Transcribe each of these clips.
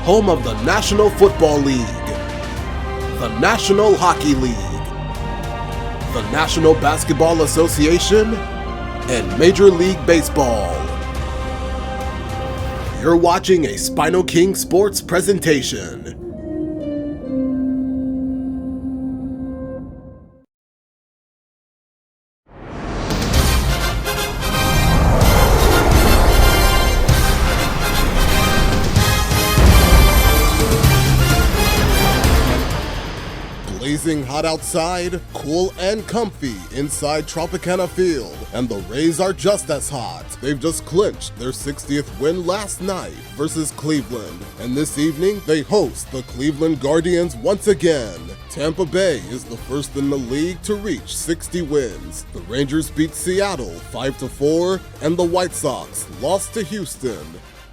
home of the National Football League, the National Hockey League, the National Basketball Association, and Major League Baseball. You're watching a SpinoKing Sports presentation. Blazing hot outside, cool and comfy inside Tropicana Field, and the Rays are just as hot. They've just clinched their 60th win last night versus Cleveland, and this evening they host the Cleveland Guardians once again. Tampa Bay is the first in the league to reach 60 wins. The Rangers beat Seattle 5-4, and the White Sox lost to Houston.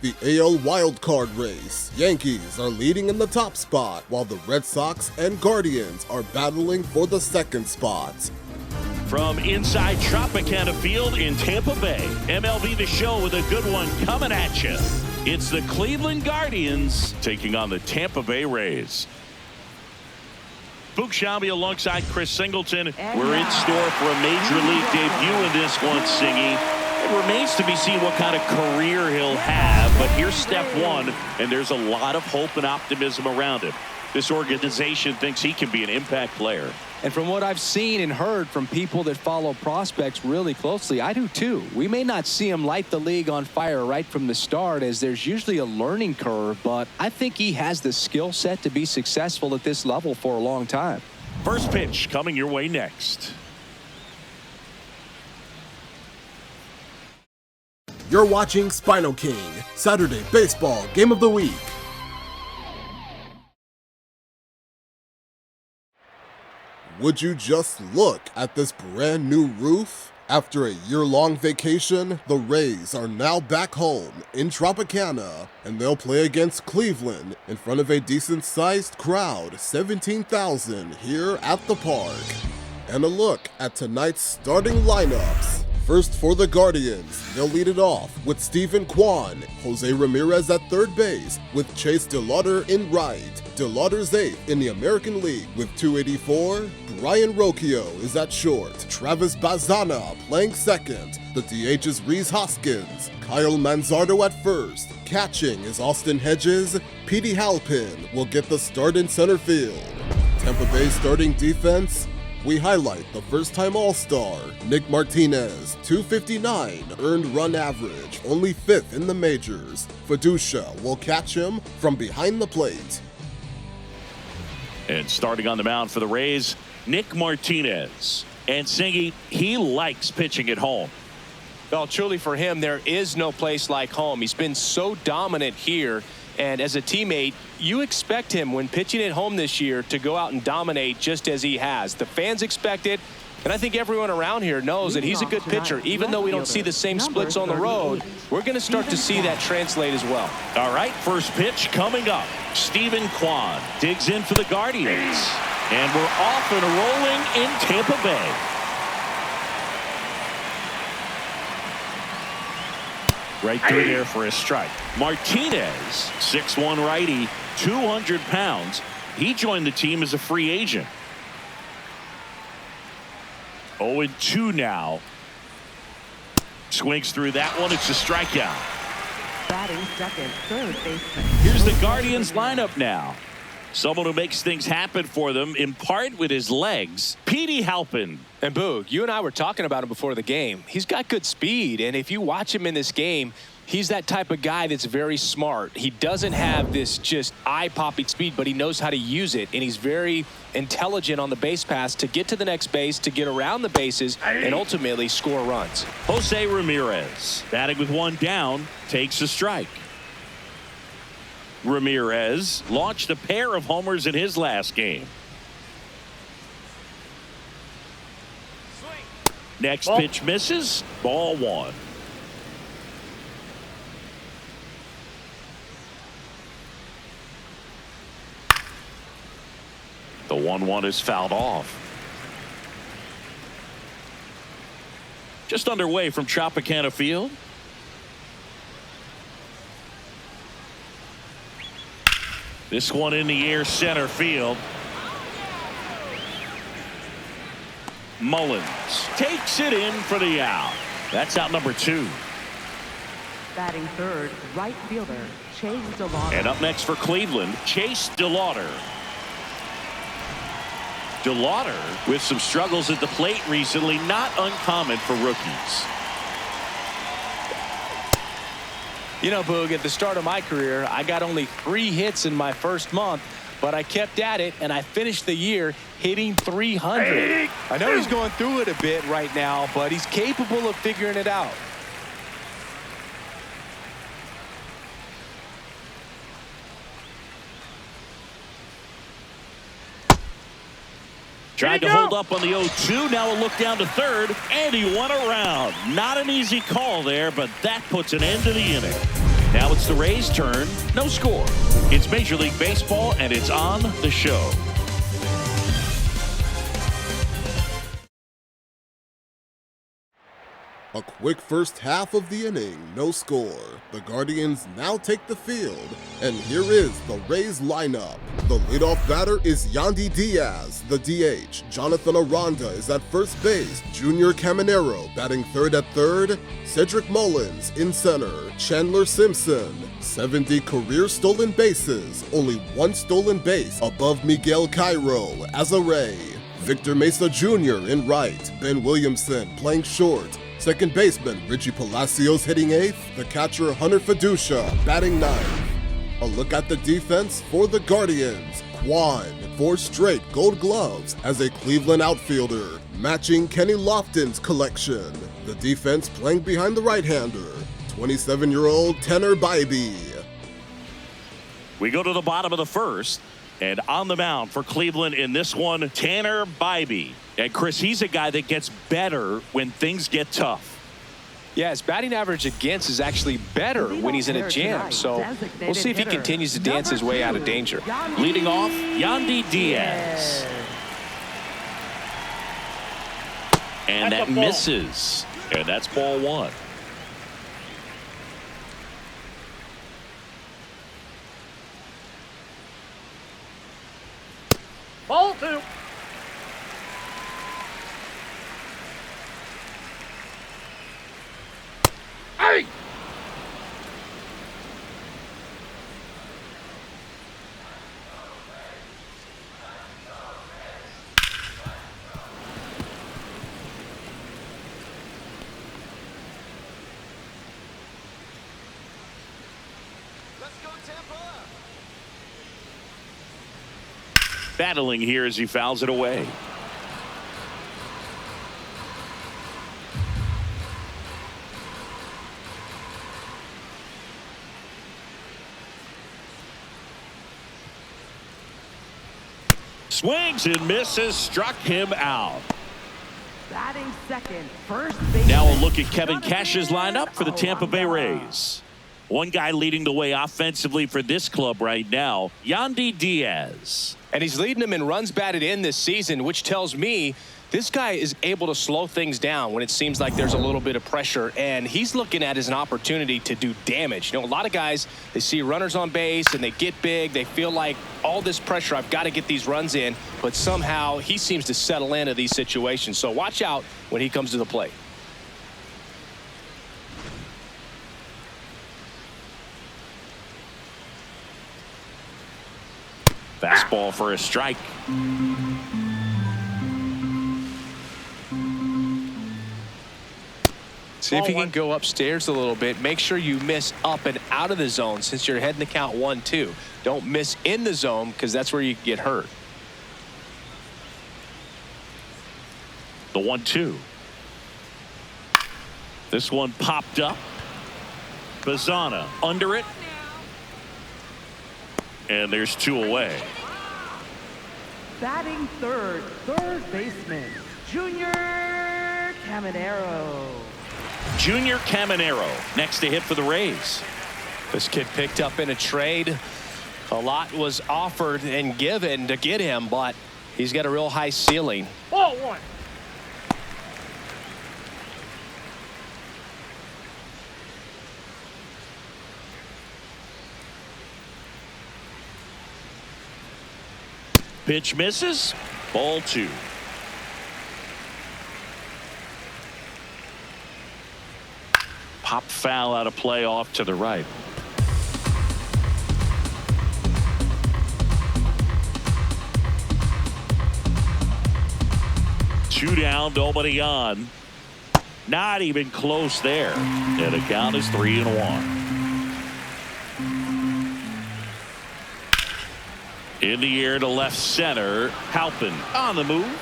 The AL wildcard race, Yankees are leading in the top spot, while the Red Sox and Guardians are battling for the second spot. From inside Tropicana Field in Tampa Bay, MLB The Show with a good one coming at you. It's the Cleveland Guardians taking on the Tampa Bay Rays. Boog Sciambi alongside Chris Singleton. We're in store for a Major League debut in this one, Singy. It remains to be seen what kind of career he'll have, but here's step one, and there's a lot of hope and optimism around him. This organization thinks he can be an impact player. And from what I've seen and heard from people that follow prospects really closely, I do too. We may not see him light the league on fire right from the start, as there's usually a learning curve, but I think he has the skill set to be successful at this level for a long time. First pitch coming your way next. You're watching SpinoKing, Saturday Baseball Game of the Week. Would you just look at this brand new roof? After a year-long vacation, the Rays are now back home in Tropicana, and they'll play against Cleveland in front of a decent-sized crowd, 17,000 here at the park. And a look at tonight's starting lineups. First for the Guardians, they'll lead it off with Steven Kwan, Jose Ramirez at third base, with Chase DeLauter in right. DeLauter's eighth in the American League with 284. Brian Rocchio is at short. Travis Bazana playing second. The DH is Rhys Hoskins. Kyle Manzardo at first. Catching is Austin Hedges. Petey Halpin will get the start in center field. Tampa Bay starting defense. We highlight the first-time All-Star, Nick Martinez, 259 earned run average, only 5th in the majors. Fiducia will catch him from behind the plate. And starting on the mound for the Rays, Nick Martinez. And Singy, he likes pitching at home. Well, truly for him, there is no place like home. He's been so dominant here. And as a teammate, you expect him when pitching at home this year to go out and dominate just as he has. The fans expect it, and I think everyone around here knows that he's a good pitcher. Even though we don't see the same splits on the road, we're going to start to see that translate as well. All right, first pitch coming up. Steven Kwan digs in for the Guardians. And we're off and rolling in Tampa Bay. Right through there for a strike. Martinez, 6'1" righty, 200 pounds. He joined the team as a free agent. 0-2 now. Swings through that one. It's a strikeout. Batting second, third baseman. Here's the Guardians lineup now. Someone who makes things happen for them, in part with his legs, Petey Halpin. And Boog, you and I were talking about him before the game. He's got good speed, and if you watch him in this game, he's that type of guy that's very smart. He doesn't have this just eye-popping speed, but he knows how to use it, and he's very intelligent on the base pass to get to the next base, to get around the bases, and ultimately score runs. Jose Ramirez, batting with one down, takes a strike. Ramirez launched a pair of homers in his last game. Next pitch misses. Ball one. The 1-1 is fouled off. Just underway from Tropicana Field. This one in the air, center field. Mullins takes it in for the out. That's out number 2. Batting third, right fielder, Chase DeLauder. And up next for Cleveland, Chase DeLauder. DeLauder with some struggles at the plate recently, not uncommon for rookies. You know, Boog, at the start of my career, I got only 3 hits in my first month, but I kept at it, and I finished the year hitting 300. I know he's going through it a bit right now, but he's capable of figuring it out. Tried to hold up on the 0-2. Now a look down to third, and he won around. Not an easy call there, but that puts an end to the inning. Now it's the Rays' turn. No score. It's Major League Baseball, and it's on the show. A quick first half of the inning, no score. The Guardians now take the field, and here is the Rays lineup. The leadoff batter is Yandy Diaz, the DH. Jonathan Aranda is at first base. Junior Caminero batting third at third. Cedric Mullins in center. Chandler Simpson, 70 career stolen bases, only 1 stolen base above Miguel Cairo as a Ray. Victor Mesa Jr. in right. Ben Williamson playing short. Second baseman Richie Palacios hitting 8th, the catcher Hunter Fiducia batting 9th. A look at the defense for the Guardians. Kwan, 4 straight gold gloves as a Cleveland outfielder, matching Kenny Lofton's collection. The defense playing behind the right-hander, 27-year-old Tanner Bybee. We go to the bottom of the first, and on the mound for Cleveland in this one, Tanner Bybee. And Chris, he's a guy that gets better when things get tough. Yeah, his batting average against is actually better when he's in a jam. So we'll see if he continues to dance his way out of danger. Leading off, Yandy Diaz. And that misses. And that's ball 1. Ball 2. Hey! Let's go, Tampa! Battling here as he fouls it away. Swings and misses, struck him out. Batting second, first base. Now a look at Kevin Cash's lineup for the Tampa Bay Rays. One guy leading the way offensively for this club right now, Yandy Diaz. And he's leading them in runs batted in this season, which tells me this guy is able to slow things down when it seems like there's a little bit of pressure, and he's looking at it as an opportunity to do damage. You know, a lot of guys, they see runners on base and they get big. They feel like all this pressure, I've got to get these runs in, but somehow he seems to settle into these situations. So watch out when he comes to the plate. Fastball for a strike. See if you can go upstairs a little bit. Make sure you miss up and out of the zone since you're heading to count 1-2. Don't miss in the zone because that's where you get hurt. The 1-2. This one popped up. Bazana under it. And there's 2 away. Batting third, third baseman, Junior Caminero. Junior Caminero next to hit for the Rays. This kid picked up in a trade. A lot was offered and given to get him, but he's got a real high ceiling. Ball 1. Pitch misses. Ball 2. Pop foul out of play off to the right. Two down, nobody on. Not even close there. And the count is 3-1. In the air to left center. Halpin on the move.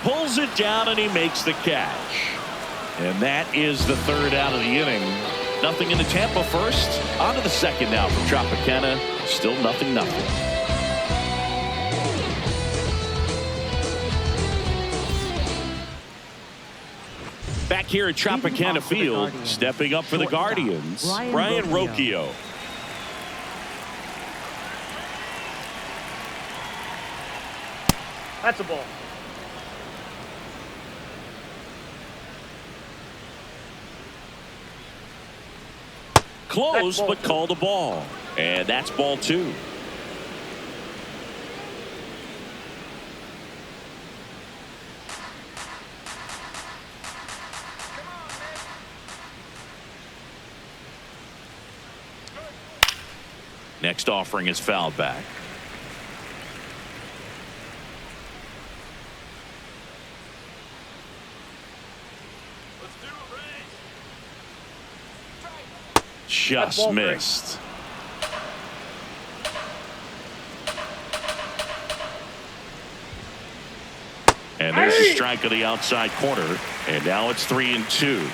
Pulls it down and he makes the catch. And that is the third out of the inning. Nothing in the Tampa first. On to the second now for Tropicana. Still 0-0. Back here at Tropicana Field, stepping up for the Guardians, Brian Rocchio. That's a ball. Close, That's ball but called a ball. And that's ball 2. Next offering is fouled back. Just missed. And there's a strike on the outside corner. And now it's 3-2.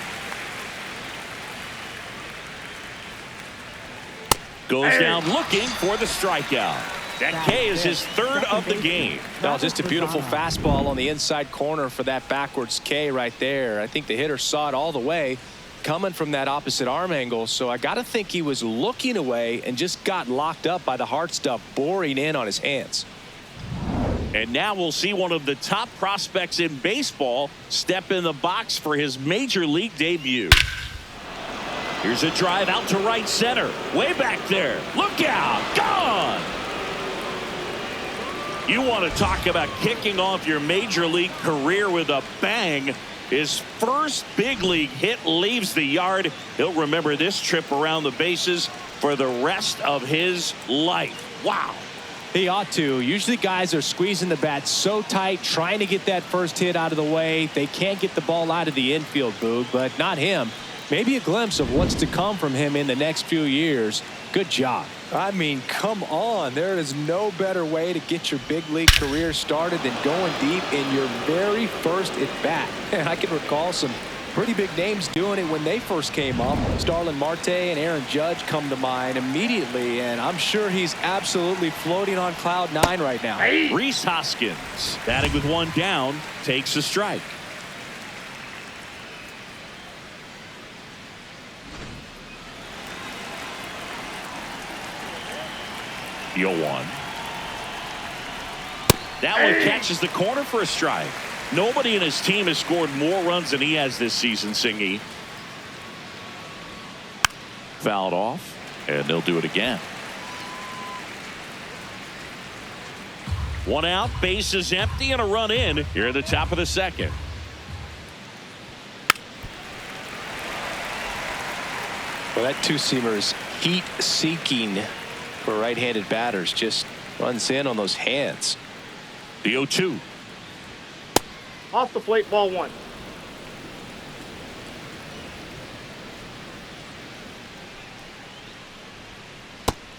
Goes down looking for the strikeout. That K is his third of the game. Well, just a beautiful fastball on the inside corner for that backwards K right there. I think the hitter saw it all the way coming from that opposite arm angle. So I got to think he was looking away and just got locked up by the hard stuff boring in on his hands. And now we'll see one of the top prospects in baseball step in the box for his major league debut. Here's a drive out to right center. Way back there. Look out. Gone. You want to talk about kicking off your major league career with a bang. His first big league hit leaves the yard. He'll remember this trip around the bases for the rest of his life. Wow. He ought to. Usually guys are squeezing the bat so tight, trying to get that first hit out of the way. They can't get the ball out of the infield, Boog, but not him. Maybe a glimpse of what's to come from him in the next few years. Good job. I mean, come on. There is no better way to get your big league career started than going deep in your very first at bat. And I can recall some pretty big names doing it when they first came up. Starlin Marte and Aaron Judge come to mind immediately, and I'm sure he's absolutely floating on cloud 9 right now. Rhys Hoskins, batting with one down, takes a strike. The 0-1. That one catches the corner for a strike. Nobody in his team has scored more runs than he has this season, Singy. Fouled off, and they'll do it again. One out, base is empty, and a run in here at the top of the second. Well, that two-seamer is heat-seeking for right-handed batters. Just runs in on those hands. The 0-2. Off the plate, ball 1.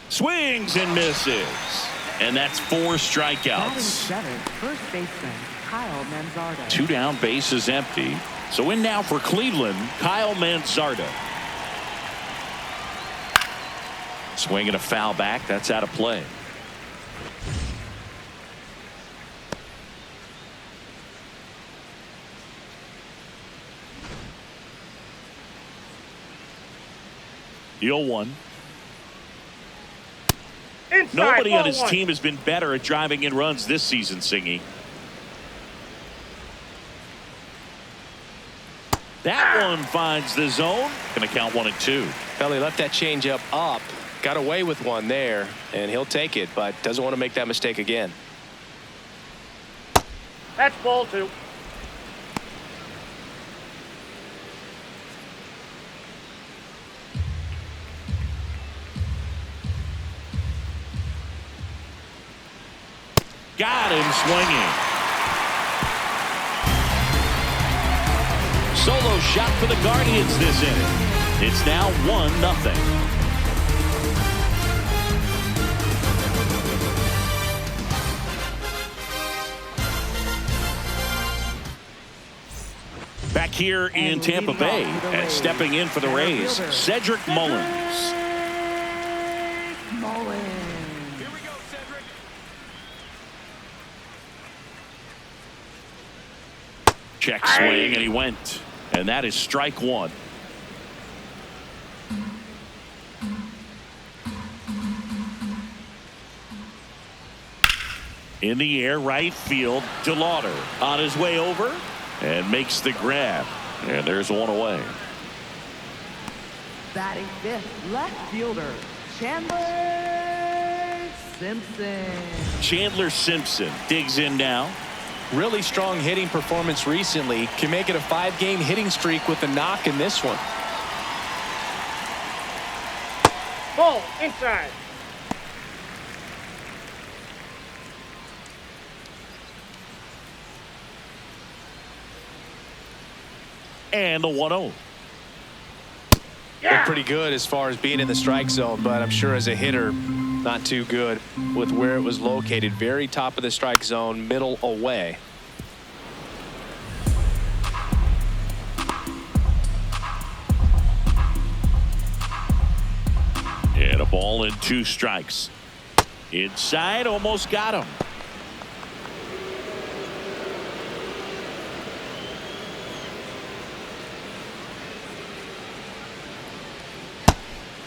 Swings and misses. And that's 4 strikeouts. Batting seventh, first baseman Kyle Manzardo. 2 down, base is empty. So in now for Cleveland, Kyle Manzardo. Swinging a foul back. That's out of play. The 0-1. Inside, Nobody on ball his 1. team has been better at driving in runs this season, Singy. That one finds the zone. Going to count 1-2. Well, he left that changeup up Got away with one there, and he'll take it, but doesn't want to make that mistake again. That's ball 2. Got him swinging. Solo shot for the Guardians this inning. It's now 1-0. Back here in Tampa Bay, and stepping in for the Rays, Cedric Mullins. Here we go, Cedric. Check swing, and he went. And that is strike 1. In the air, right field, DeLauder on his way over and makes the grab. And there's one away. Batting 5th, left fielder, Chandler Simpson. Chandler Simpson digs in now. Really strong hitting performance recently. Can make it a 5-game hitting streak with a knock in this one. Ball inside. And the 1-0. Looked pretty good as far as being in the strike zone, but I'm sure as a hitter, not too good with where it was located. Very top of the strike zone, middle away. And a ball and 2 strikes. Inside, almost got him.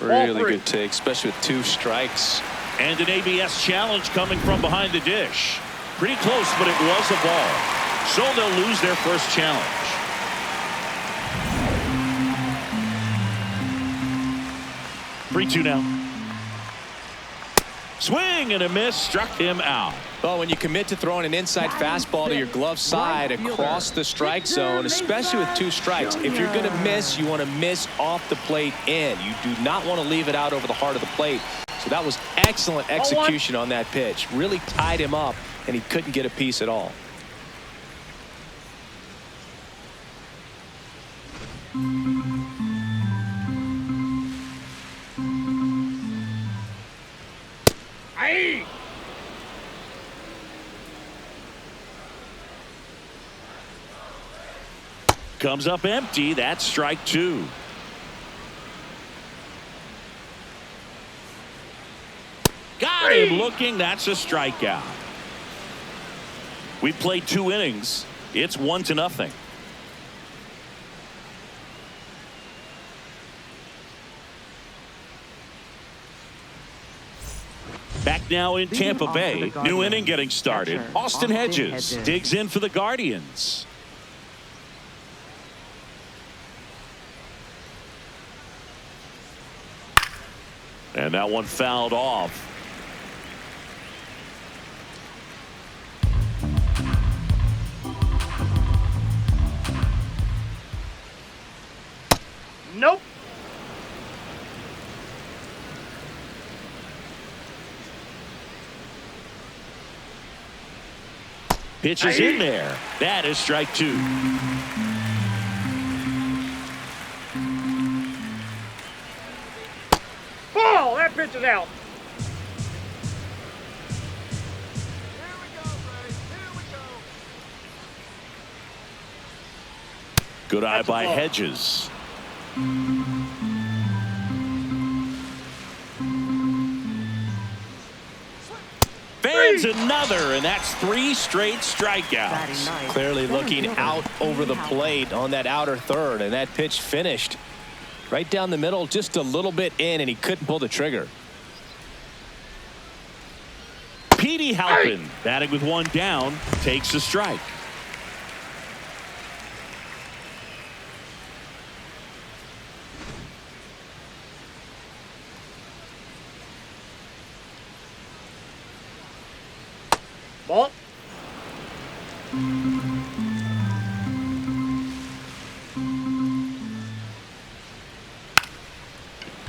Really good take, especially with 2 strikes. And an ABS challenge coming from behind the dish. Pretty close, but it was a ball. So they'll lose their first challenge. Three-two now. Swing and a miss, struck him out. Well, when you commit to throwing an inside fastball to your glove side across the strike zone, especially with 2 strikes, if you're going to miss, you want to miss off the plate in. You do not want to leave it out over the heart of the plate. So that was excellent execution on that pitch. Really tied him up, and he couldn't get a piece at all. Comes up empty. That's strike 2. Got him looking. That's a strikeout. We played 2 innings. It's 1-0. Back now in Tampa Bay. New inning getting started. Austin Hedges digs in for the Guardians. And that one fouled off. Nope. Pitch is in there. That is strike 2. Ball. That pitch is out. Here we go, Ray. Here we go. Good eye That's a by ball. Hedges. Fans another, and that's 3 straight strikeouts. Clearly looking out over the plate on that outer third, and that pitch finished right down the middle, just a little bit in, and he couldn't pull the trigger. Petey Halpin, batting with 1 down, takes a strike. Ball.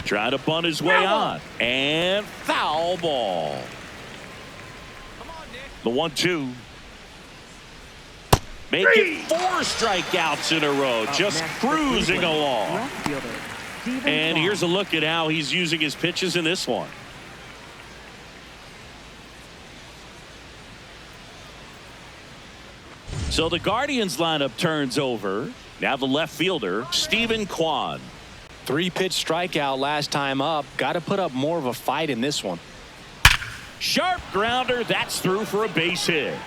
Trying to bunt his way on. And foul ball. Come on, Nick. The 1-2. Making 4 strikeouts in a row. Just cruising along. Left fielder, Stephen And Kwan. here's a look at how he's using his pitches in this one. So the Guardians lineup turns over. Now the left fielder, Stephen Kwan. 3-pitch strikeout last time up. Got to put up more of a fight in this one. Sharp grounder. That's through for a base hit.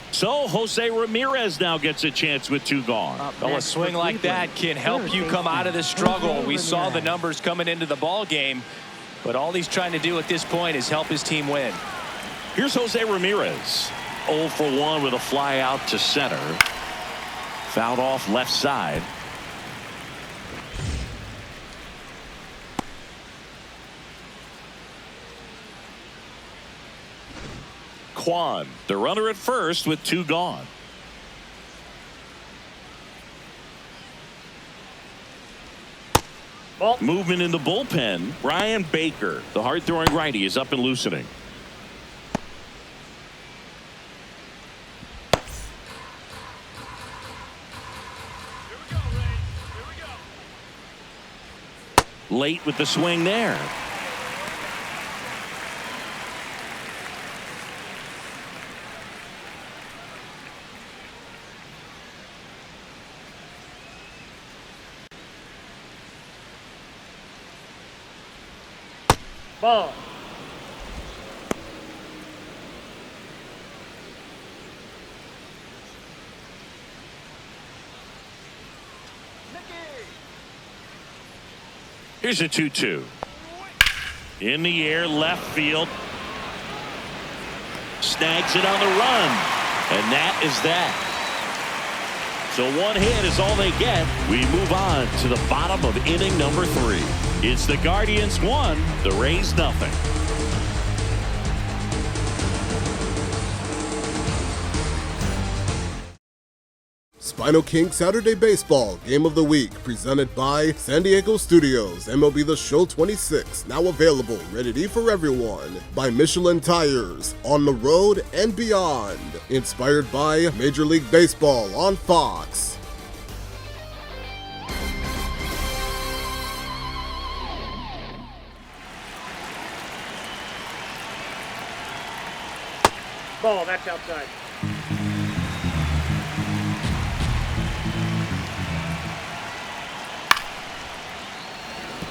So Jose Ramirez now gets a chance with 2 gone. Well, a swing like that can help you come out of the struggle. We saw the numbers coming into the ball game, but all he's trying to do at this point is help his team win. Here's Jose Ramirez. 0 for 1 with a fly out to center. Fouled off left side. Kwan, the runner at first with 2 gone. Ball. Movement in the bullpen. Brian Baker, the hard-throwing righty, is up and loosening. Here we go, Ray. Here we go. Late with the swing there. Ball. Here's a 2-2. In the air, left field. Snags it on the run. And that is that. So 1 hit is all they get. We move on to the bottom of inning number 3. It's the Guardians 1, the Rays nothing. SpinoKing Saturday Baseball Game of the Week, presented by San Diego Studios, MLB The Show 26, now available, rated for everyone, by Michelin Tires, on the road and beyond, inspired by Major League Baseball on Fox. Ball. That's outside.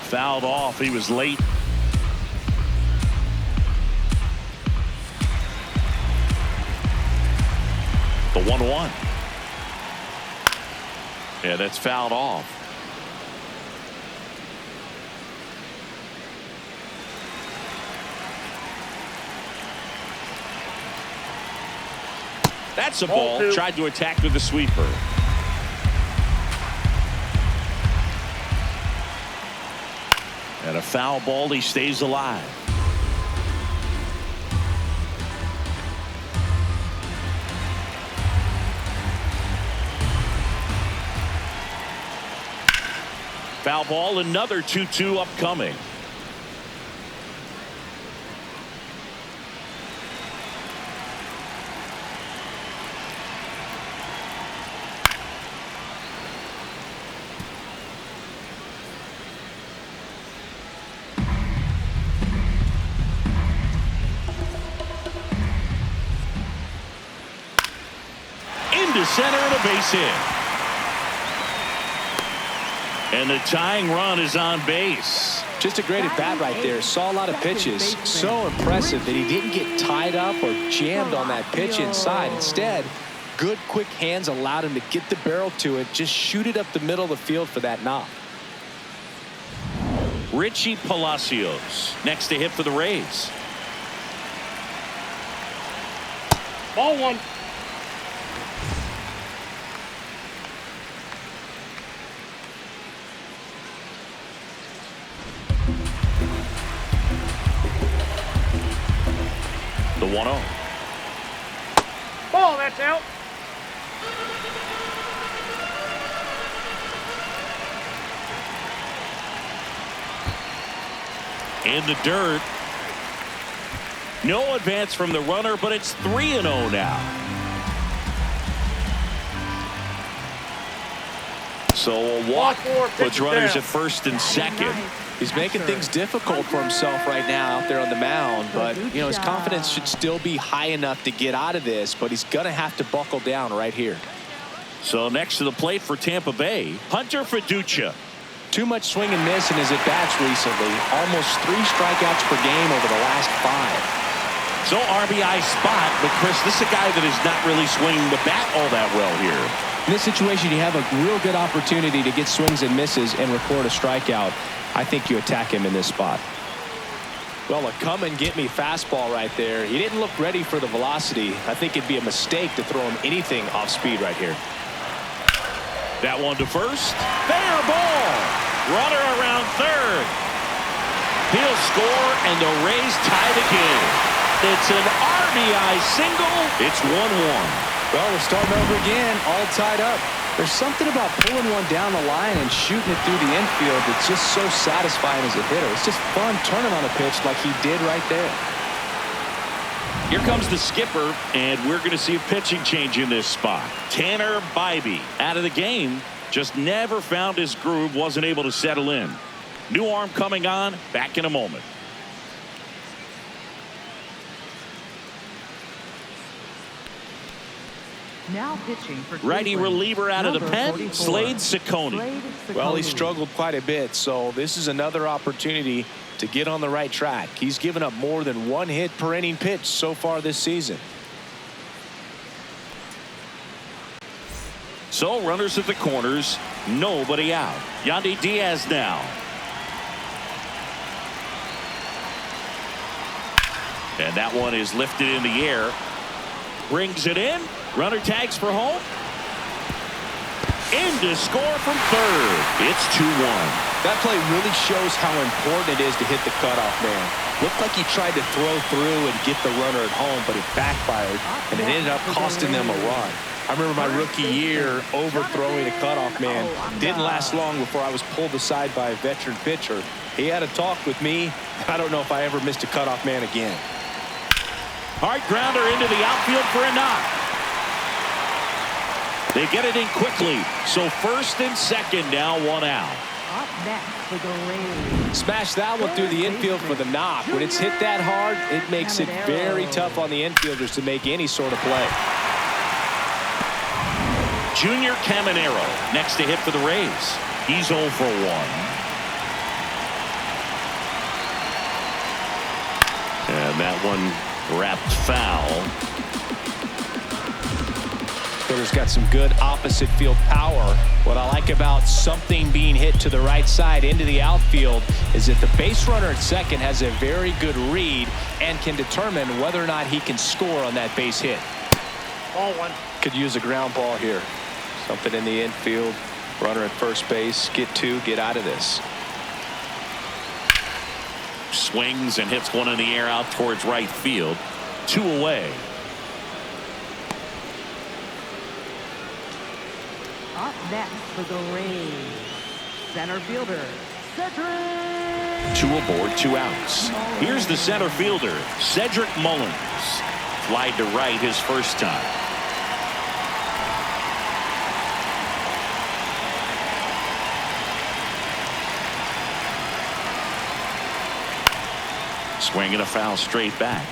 Fouled off. He was late. The 1-1. Yeah, that's fouled off. That's a ball. Ball 2. Tried to attack with the sweeper. And a foul ball. He stays alive. Foul ball. Another 2-2 upcoming. Into center and a base hit. And the tying run is on base. Just a great at bat right there. Saw a lot of pitches. So impressive that he didn't get tied up or jammed on that pitch inside. Instead, good quick hands allowed him to get the barrel to it, just shoot it up the middle of the field for that knock. Richie Palacios next to hit for the Rays. Ball 1. The 1-0. Ball, that's out. In the dirt. No advance from the runner, but it's 3-0 now. So a walk puts runners at first and second. He's making things difficult for himself right now out there on the mound, but you know his confidence should still be high enough to get out of this, but he's gonna have to buckle down right here. So next to the plate for Tampa Bay, Hunter Fiducia. Too much swing and miss in his at-bats recently. Almost 3 strikeouts per game over the last 5. So RBI spot, but Chris, this is a guy that is not really swinging the bat all that well here. In this situation, you have a real good opportunity to get swings and misses and record a strikeout. I think you attack him in this spot. Well, a come-and-get-me fastball right there. He didn't look ready for the velocity. I think it'd be a mistake to throw him anything off speed right here. That one to first. Fair ball. Runner around third. He'll score, and the Rays tie the game. It's an RBI single. It's 1-1. Well, we're starting over again, all tied up. There's something about pulling one down the line and shooting it through the infield that's just so satisfying as a hitter. It's just fun turning on a pitch like he did right there. Here comes the skipper, and we're going to see a pitching change in this spot. Tanner Bybee out of the game. Just never found his groove, wasn't able to settle in. New arm coming on, back in a moment. Now pitching for Righty Cleveland, reliever out of the number pen, 44. Slade Ciccone. Well, he struggled quite a bit, so this is another opportunity to get on the right track. He's given up more than 1 hit per inning pitch so far this season. So runners at the corners, nobody out. Yandy Diaz now. And that one is lifted in the air. Brings it in. Runner tags for home. In to score from third. It's 2-1. That play really shows how important it is to hit the cutoff man. Looked like he tried to throw through and get the runner at home, but it backfired, and it ended up costing them a run. I remember my rookie year overthrowing a cutoff man. Didn't last long before I was pulled aside by a veteran pitcher. He had a talk with me. I don't know if I ever missed a cutoff man again. Hard grounder into the outfield for a knock. They get it in quickly. So first and second now, 1 out. Up next for the Rays. Smash that one through the infield for the knock. When it's hit that hard, it makes it very tough on the infielders to make any sort of play. Junior Caminero next to hit for the Rays. He's 0 for 1. And that one wrapped foul. Hitter's got some good opposite field power. What I like about something being hit to the right side into the outfield is that the base runner at second has a very good read and can determine whether or not he can score on that base hit. Ball 1. Could use a ground ball here. Something in the infield. Runner at first base. Get 2. Get out of this. Swings and hits one in the air out towards right field. 2 away. Up next for the Rays, center fielder, Cedric. 2 aboard, 2 outs. Here's the center fielder, Cedric Mullins. Flied to right his first time. Swinging a foul straight back.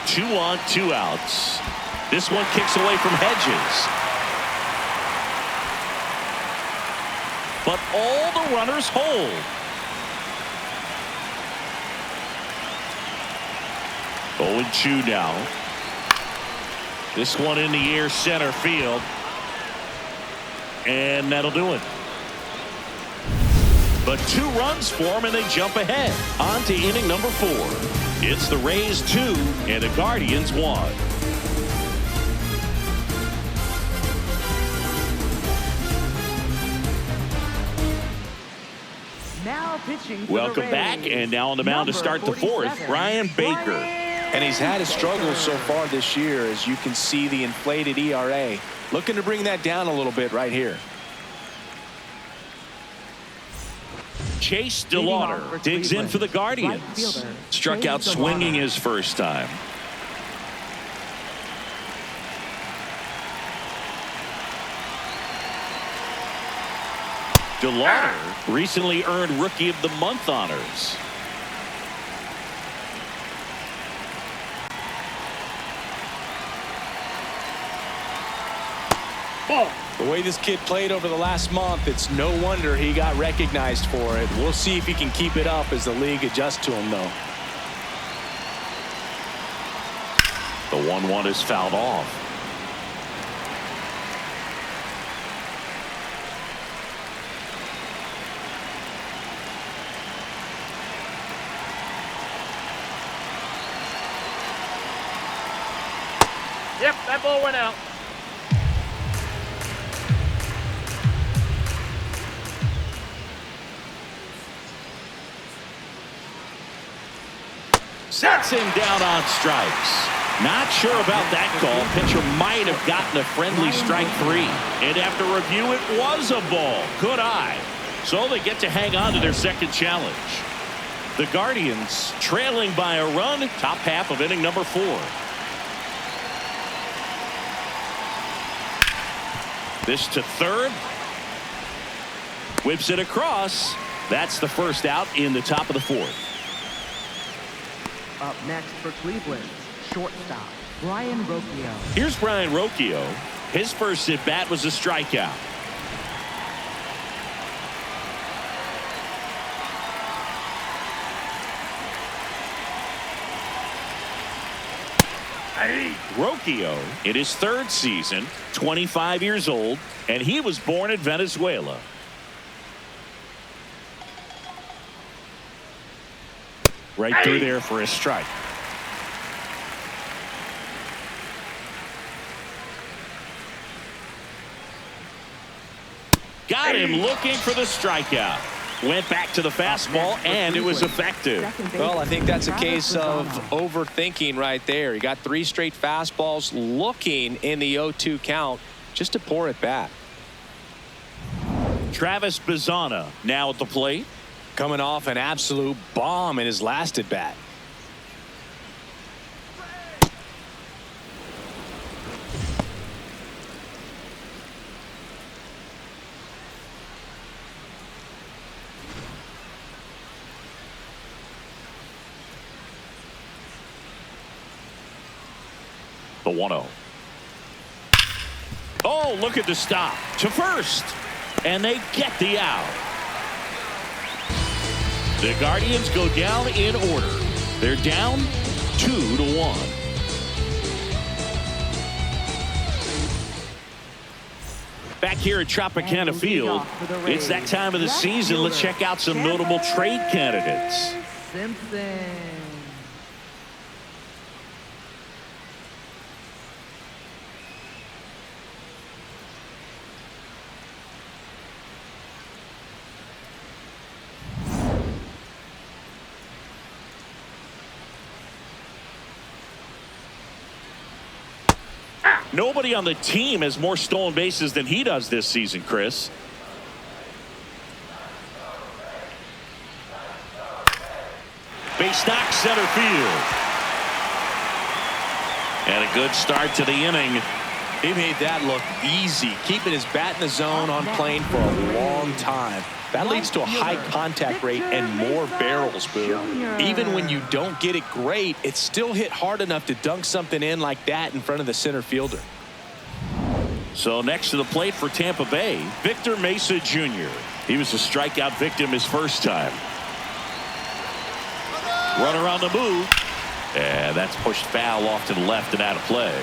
Two on, 2 outs. This one kicks away from Hedges. But all the runners hold. Oh, and 2 now. This one in the air, center field. And that'll do it. But 2 runs for them, and they jump ahead. On to inning number 4. It's the Rays 2 and the Guardians 1. Pitching for Welcome the back, Rays, and now on the mound to start the fourth, 47, Brian Baker. And he's had his struggles so far this year, as you can see the inflated ERA. Looking to bring that down a little bit right here. Chase Leading off DeLauder for digs in Cleveland, for the right Guardians. fielder, Struck Chase out DeLauder. swinging his first time. DeLauder recently earned Rookie of the Month honors. Ball. The way this kid played over the last month, it's no wonder he got recognized for it. We'll see if he can keep it up as the league adjusts to him, though. The 1-1 is fouled off. Yep, that ball went out. Sets him down on strikes. Not sure about that call. Pitcher might have gotten a friendly strike 3. And after review, it was a ball. Good eye. So they get to hang on to their second challenge. The Guardians trailing by a run, top half of inning number 4. This to third. Whips it across. That's the first out in the top of the 4th. Up next for Cleveland, shortstop, Brian Rocchio. Here's Brian Rocchio. His first at bat was a strikeout. Rocchio in his 3rd season, 25 years old, and he was born in Venezuela. Right through there for a strike. Got him looking for the strikeout. Went back to the fastball, and it was effective. Well, I think that's a case of overthinking right there. He got 3 straight fastballs looking in the 0-2 count just to pour it back. Travis Bazzana now at the plate. Coming off an absolute bomb in his last at bat. The 1-0. Oh, look at the stop to first, and they get the out. The Guardians go down in order. They're down 2-1. Back here at Tropicana Field, it's that time of the season. Let's check out some notable trade candidates. Simpson. Nobody on the team has more stolen bases than he does this season, Chris. Base knock center field. And a good start to the inning. He made that look easy, keeping his bat in the zone on plane for a long time. That leads to a high contact rate and more barrels, Boo. Even when you don't get it great, it's still hit hard enough to dunk something in like that in front of the center fielder. So next to the plate for Tampa Bay, Victor Mesa Jr. He was a strikeout victim his first time. Runner on the move. And that's pushed foul off to the left and out of play.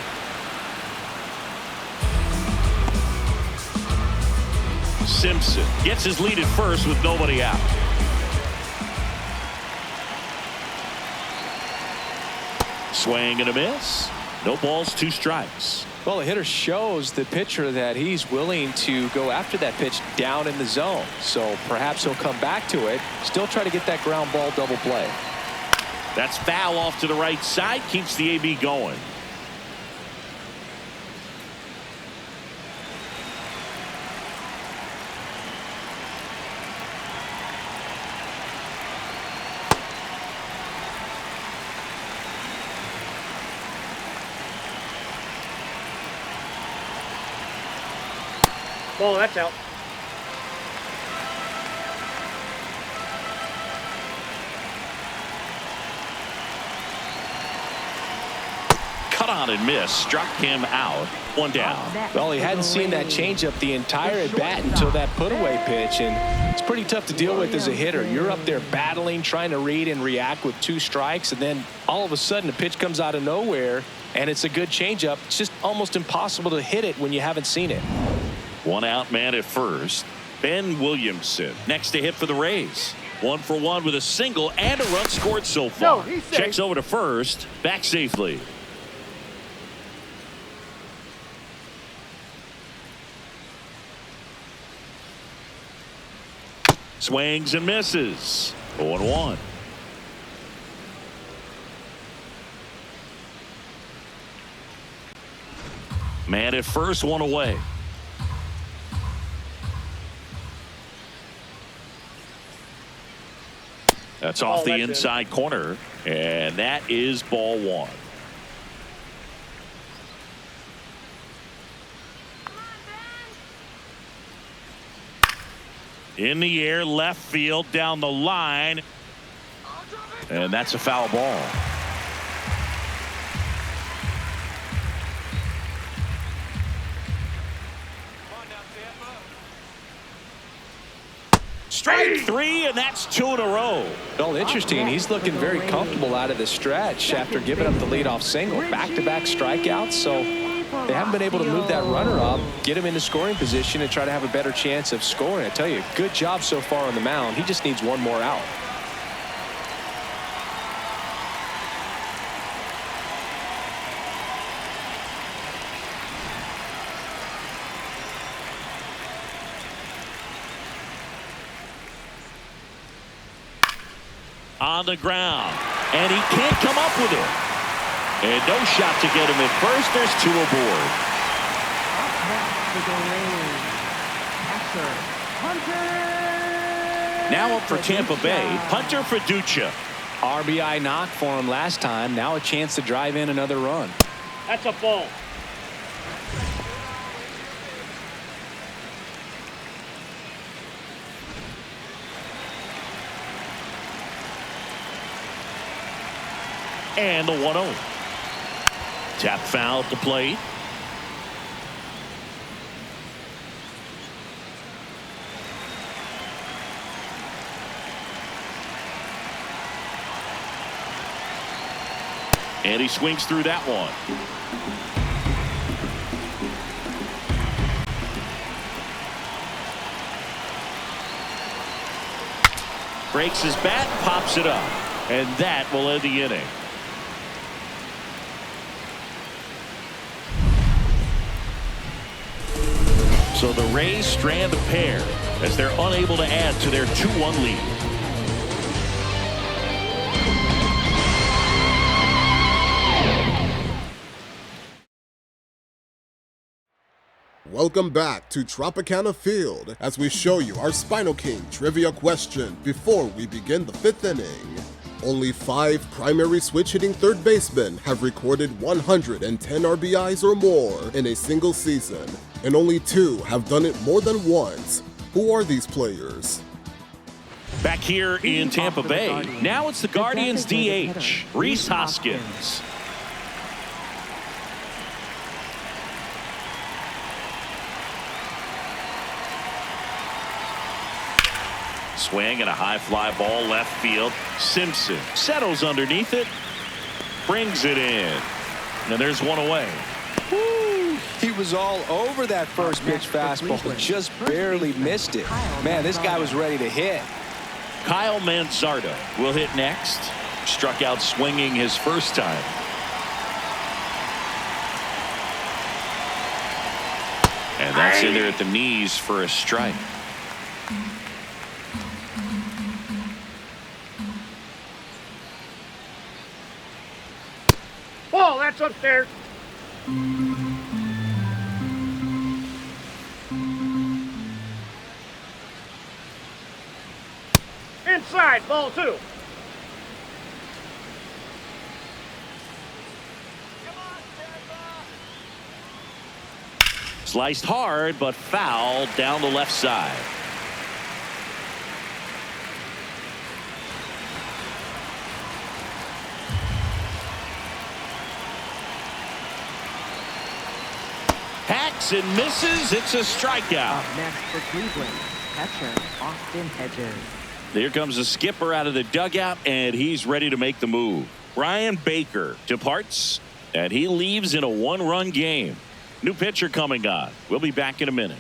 Simpson gets his lead at first with nobody out. Swing and a miss. No balls, 2 strikes. Well, the hitter shows the pitcher that he's willing to go after that pitch down in the zone. So perhaps he'll come back to it, still try to get that ground ball double play. That's foul off to the right side, keeps the AB going. Ball, that's out. Cut on and miss. Struck him out. One down. Well, he hadn't seen that changeup the entire at bat until that put away pitch, and it's pretty tough to deal with as a hitter. You're up there battling, trying to read and react with 2 strikes, and then all of a sudden a pitch comes out of nowhere, and it's a good changeup. It's just almost impossible to hit it when you haven't seen it. 1 out man at first. Ben Williamson next to hit for the Rays. 1 for 1 with a single and a run scored so far. No, he's safe. Checks over to first. Back safely. Swings and misses. 0-1. Man at first, 1 away. That's off the inside corner, and that is ball 1. In the air, left field, down the line, and that's a foul ball. Strike 3, and that's 2 in a row. Well, interesting. He's looking very comfortable out of the stretch after giving up the leadoff single. Back-to-back strikeouts, so they haven't been able to move that runner up, get him into scoring position, and try to have a better chance of scoring. I tell you, good job so far on the mound. He just needs 1 more out. On the ground, and he can't come up with it. And no shot to get him at first. There's 2 aboard. Now up for Tampa Bay, Hunter Fiducia. RBI knock for him last time. Now a chance to drive in another run. That's a ball. And the 1-0. Tap foul at the plate. And he swings through that one. Breaks his bat, pops it up, and that will end the inning. So the Rays strand the pair as they're unable to add to their 2-1 lead. Welcome back to Tropicana Field as we show you our SpinoKing trivia question before we begin the 5th inning. Only 5 primary switch-hitting third basemen have recorded 110 RBIs or more in a single season, and only 2 have done it more than once. Who are these players? Back here in Tampa Bay, now it's the Guardians DH, Rhys Hoskins. Swing and a high fly ball left field. Simpson settles underneath it, brings it in, and there's 1 away. Woo! He was all over that first pitch fastball, just barely missed it. Man, this guy was ready to hit. Kyle Manzardo will hit next. Struck out swinging his first time. And that's in there at the knees for a strike. Ball, that's upstairs. Inside, ball 2. Sliced hard, but foul down the left side. Hacks and misses. It's a strikeout. Up next for Cleveland, catcher Austin Hedges. There comes the skipper out of the dugout, and he's ready to make the move. Brian Baker departs, and he leaves in a one-run game. New pitcher coming on. We'll be back in a minute.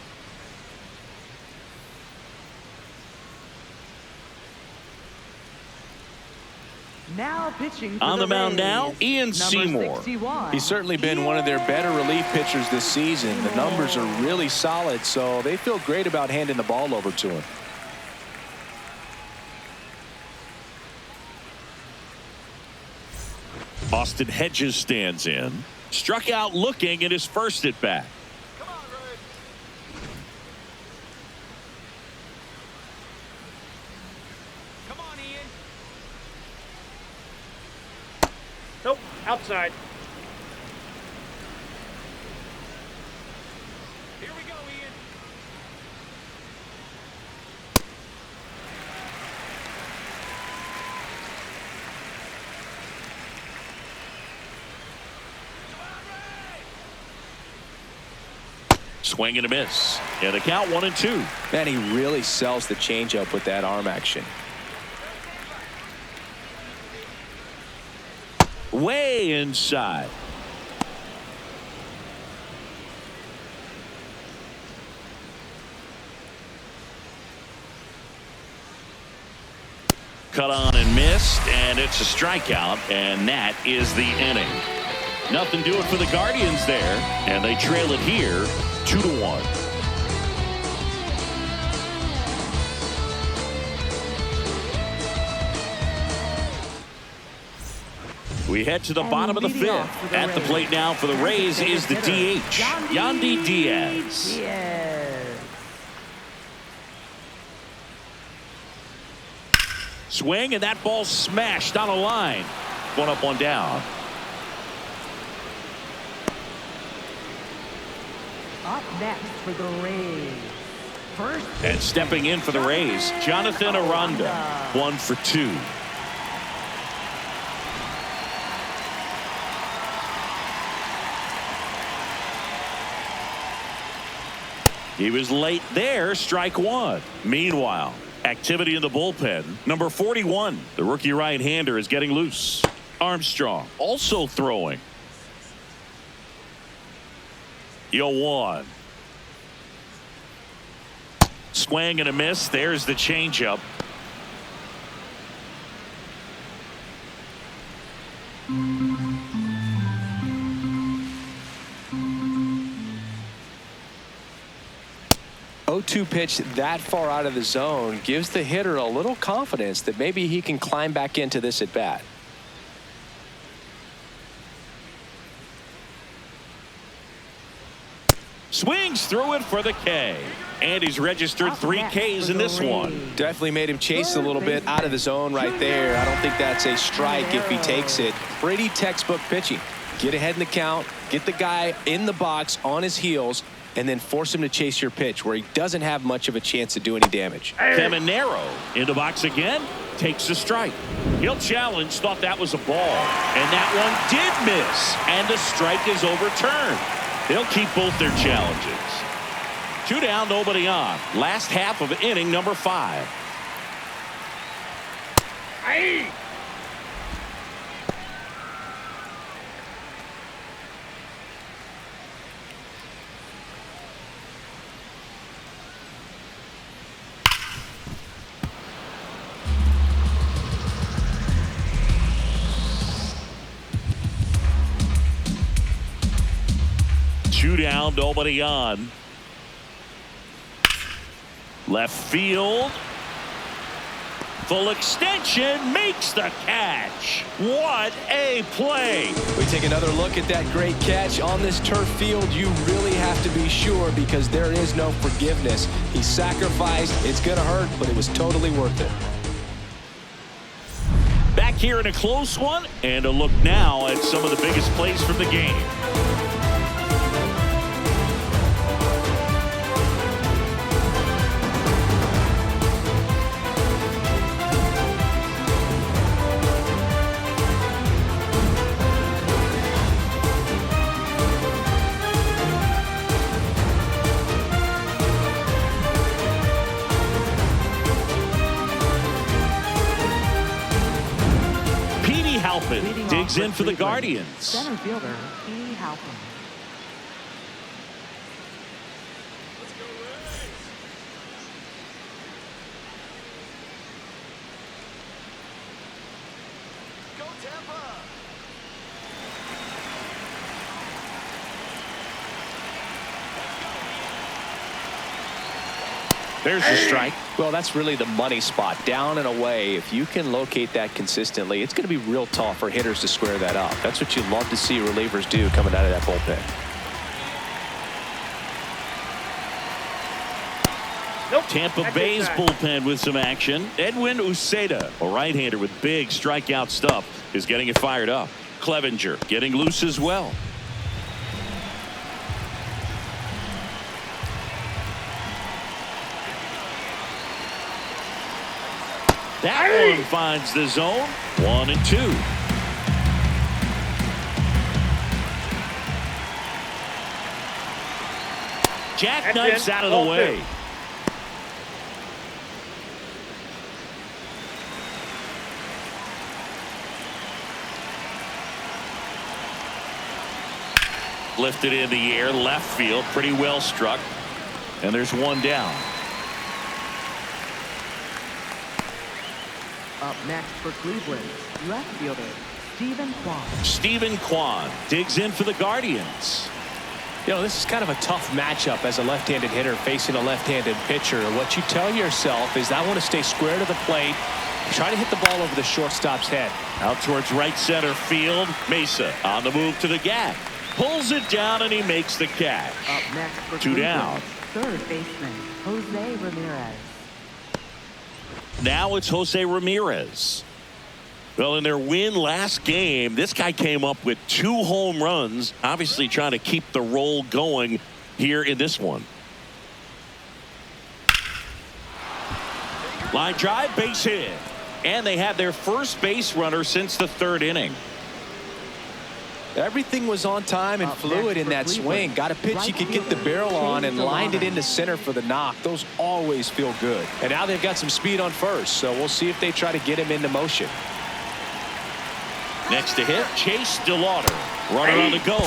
Now pitching for On the mound Rays, now, Ian number Seymour. 61. He's certainly been one of their better relief pitchers this season. The numbers are really solid, so they feel great about handing the ball over to him. Austin Hedges stands in. Struck out looking at his first at bat. Come on, Ray. Come on, Ian. Nope, outside. Here we go, Ian. Swing and a miss. And the count 1-2. Man, he really sells the changeup with that arm action. Way inside. Cut on and missed, and it's a strikeout, and that is the inning. Nothing doing for the Guardians there, and they trail it here 2-1. We head to the bottom of the fifth. At the plate now for the Rays is the DH, Yandy Diaz. Swing, and that ball smashed on a line. One up, one down. Up next for the Rays. First And stepping in for the Rays, Jonathan Aranda, 1 for 2. He was late there, strike 1. Meanwhile, activity in the bullpen. Number 41, the rookie right-hander, is getting loose. Armstrong also throwing. 0-1. Swing and a miss. There's the changeup. O2 pitch that far out of the zone gives the hitter a little confidence that maybe he can climb back into this at bat. Swings through it for the K. And he's registered 3 Ks in this one. Definitely made him chase a little bit out of the zone right there. I don't think that's a strike if he takes it. Pretty textbook pitching. Get ahead in the count, get the guy in the box on his heels, and then force him to chase your pitch where he doesn't have much of a chance to do any damage. Caminero in the box again, takes a strike. He'll challenge, thought that was a ball. And that one did miss, and the strike is overturned. They'll keep both their challenges. 2 down, nobody on. Last half of inning number 5. Aye. Two down, nobody on. Left field. Full extension, makes the catch. What a play. We take another look at that great catch. On this turf field, you really have to be sure because there is no forgiveness. He sacrificed. It's going to hurt, but it was totally worth it. Back here in a close one, and a look now at some of the biggest plays from the game. Digs in for the Guardians. Center fielder, Petey Halpin. Go Tampa! There's the strike. Well, that's really the money spot, down and away. If you can locate that consistently, it's going to be real tough for hitters to square that up. That's what you love to see relievers do coming out of that bullpen. Nope. Tampa That's Bay's inside. bullpen with some action. Edwin Uceda, a right-hander with big strikeout stuff, is getting it fired up. Clevenger getting loose as well. That one finds the zone. 1 and 2. Jackknifes out of the way. Lifted in the air, left field, pretty well struck. And there's one down. Up next for Cleveland, left fielder, Stephen Kwan. Stephen Kwan digs in for the Guardians. You know, this is kind of a tough matchup as a left-handed hitter facing a left-handed pitcher. What you tell yourself is, I want to stay square to the plate, try to hit the ball over the shortstop's head. Out towards right center field. Mesa on the move to the gap. Pulls it down and he makes the catch. Up next for 2 Cleveland, down. third baseman, Jose Ramirez. Now it's Jose Ramirez. Well, in their win last game, this guy came up with 2 home runs, obviously trying to keep the roll going here in this one. Line drive, base hit. And they had their first base runner since the 3rd inning. Everything was on time and fluid in that swing. Got a pitch you could get the barrel on and lined it into center for the knock. Those always feel good. And now they've got some speed on first, so we'll see if they try to get him into motion. Next to hit, Chase DeLauder. Runner on the go.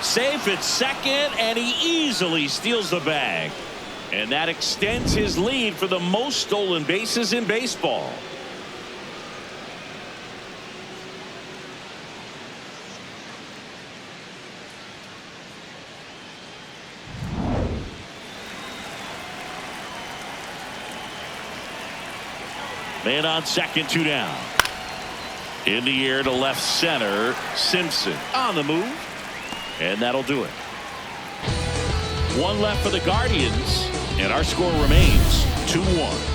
Safe at second, and he easily steals the bag. And that extends his lead for the most stolen bases in baseball. Man on second, 2 down. In the air to left center. Simpson on the move. And that'll do it. 1 left for the Guardians. And our score remains 2-1.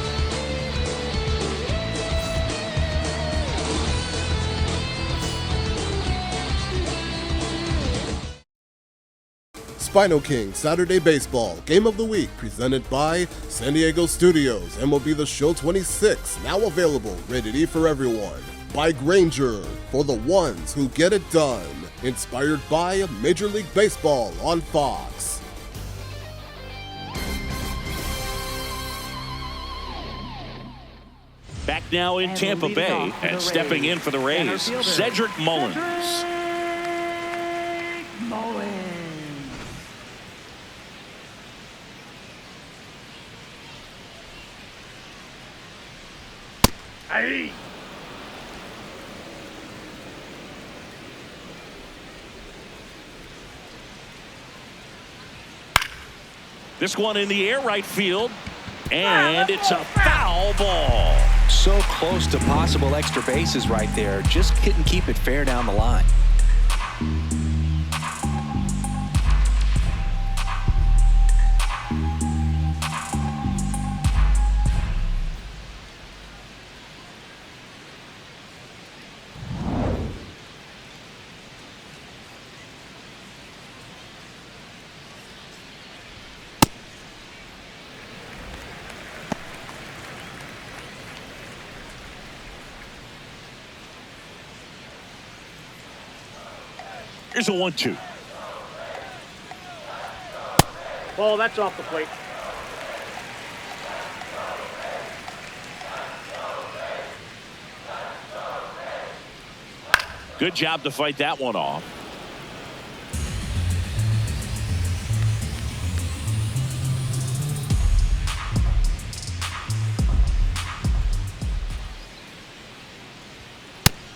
SpinoKing Saturday Baseball Game of the Week presented by San Diego Studios MLB The Show 26, now available, rated E for everyone. By Granger, for the ones who get it done. Inspired by Major League Baseball on Fox. Back now in Tampa Bay, and stepping in for the Rays, Cedric Mullins. Mullins. Aye. This one in the air right field. And it's a foul ball. So close to possible extra bases right there. Just couldn't keep it fair down the line. Here's a 1-2. Ball, that's off the plate. Good job to fight that one off.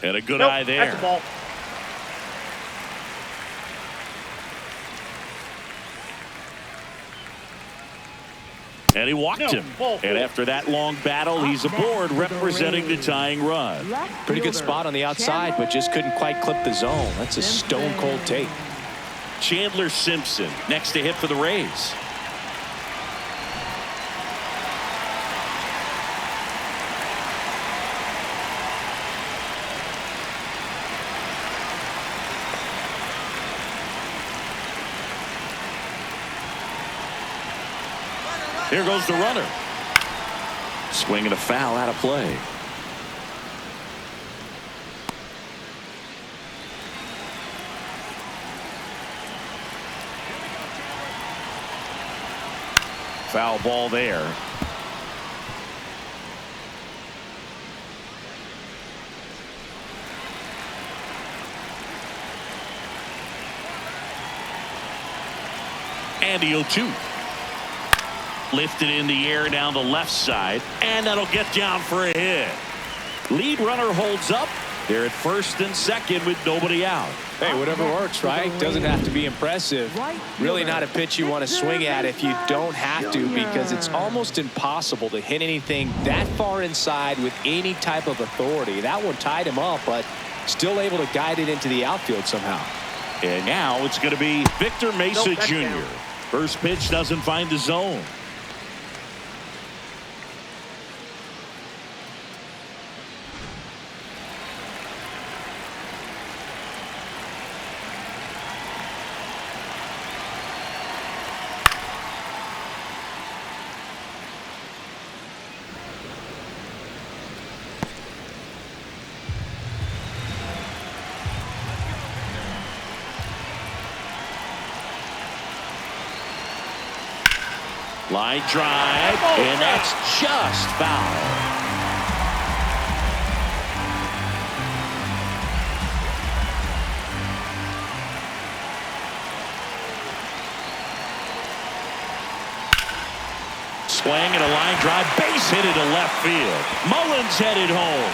And a good eye there. That's a ball. And he walked him. And after that long battle, he's aboard representing the tying run. Pretty good spot on the outside, but just couldn't quite clip the zone. That's a stone cold take. Chandler Simpson next to hit for the Rays. Here goes the runner. Swinging a foul out of play. Foul ball there. And the 0-2. Lifted in the air down the left side, and that'll get down for a hit. Lead runner holds up. They're at first and second with nobody out. Hey, whatever works, right? Doesn't have to be impressive. Really not a pitch you want to swing at if you don't have to, because it's almost impossible to hit anything that far inside with any type of authority. That one tied him up, but still able to guide it into the outfield somehow. And now it's going to be Victor Mesa Jr. First pitch doesn't find the zone. Line drive, and that's just foul. Swing and a line drive, base hit into left field. Mullins headed home.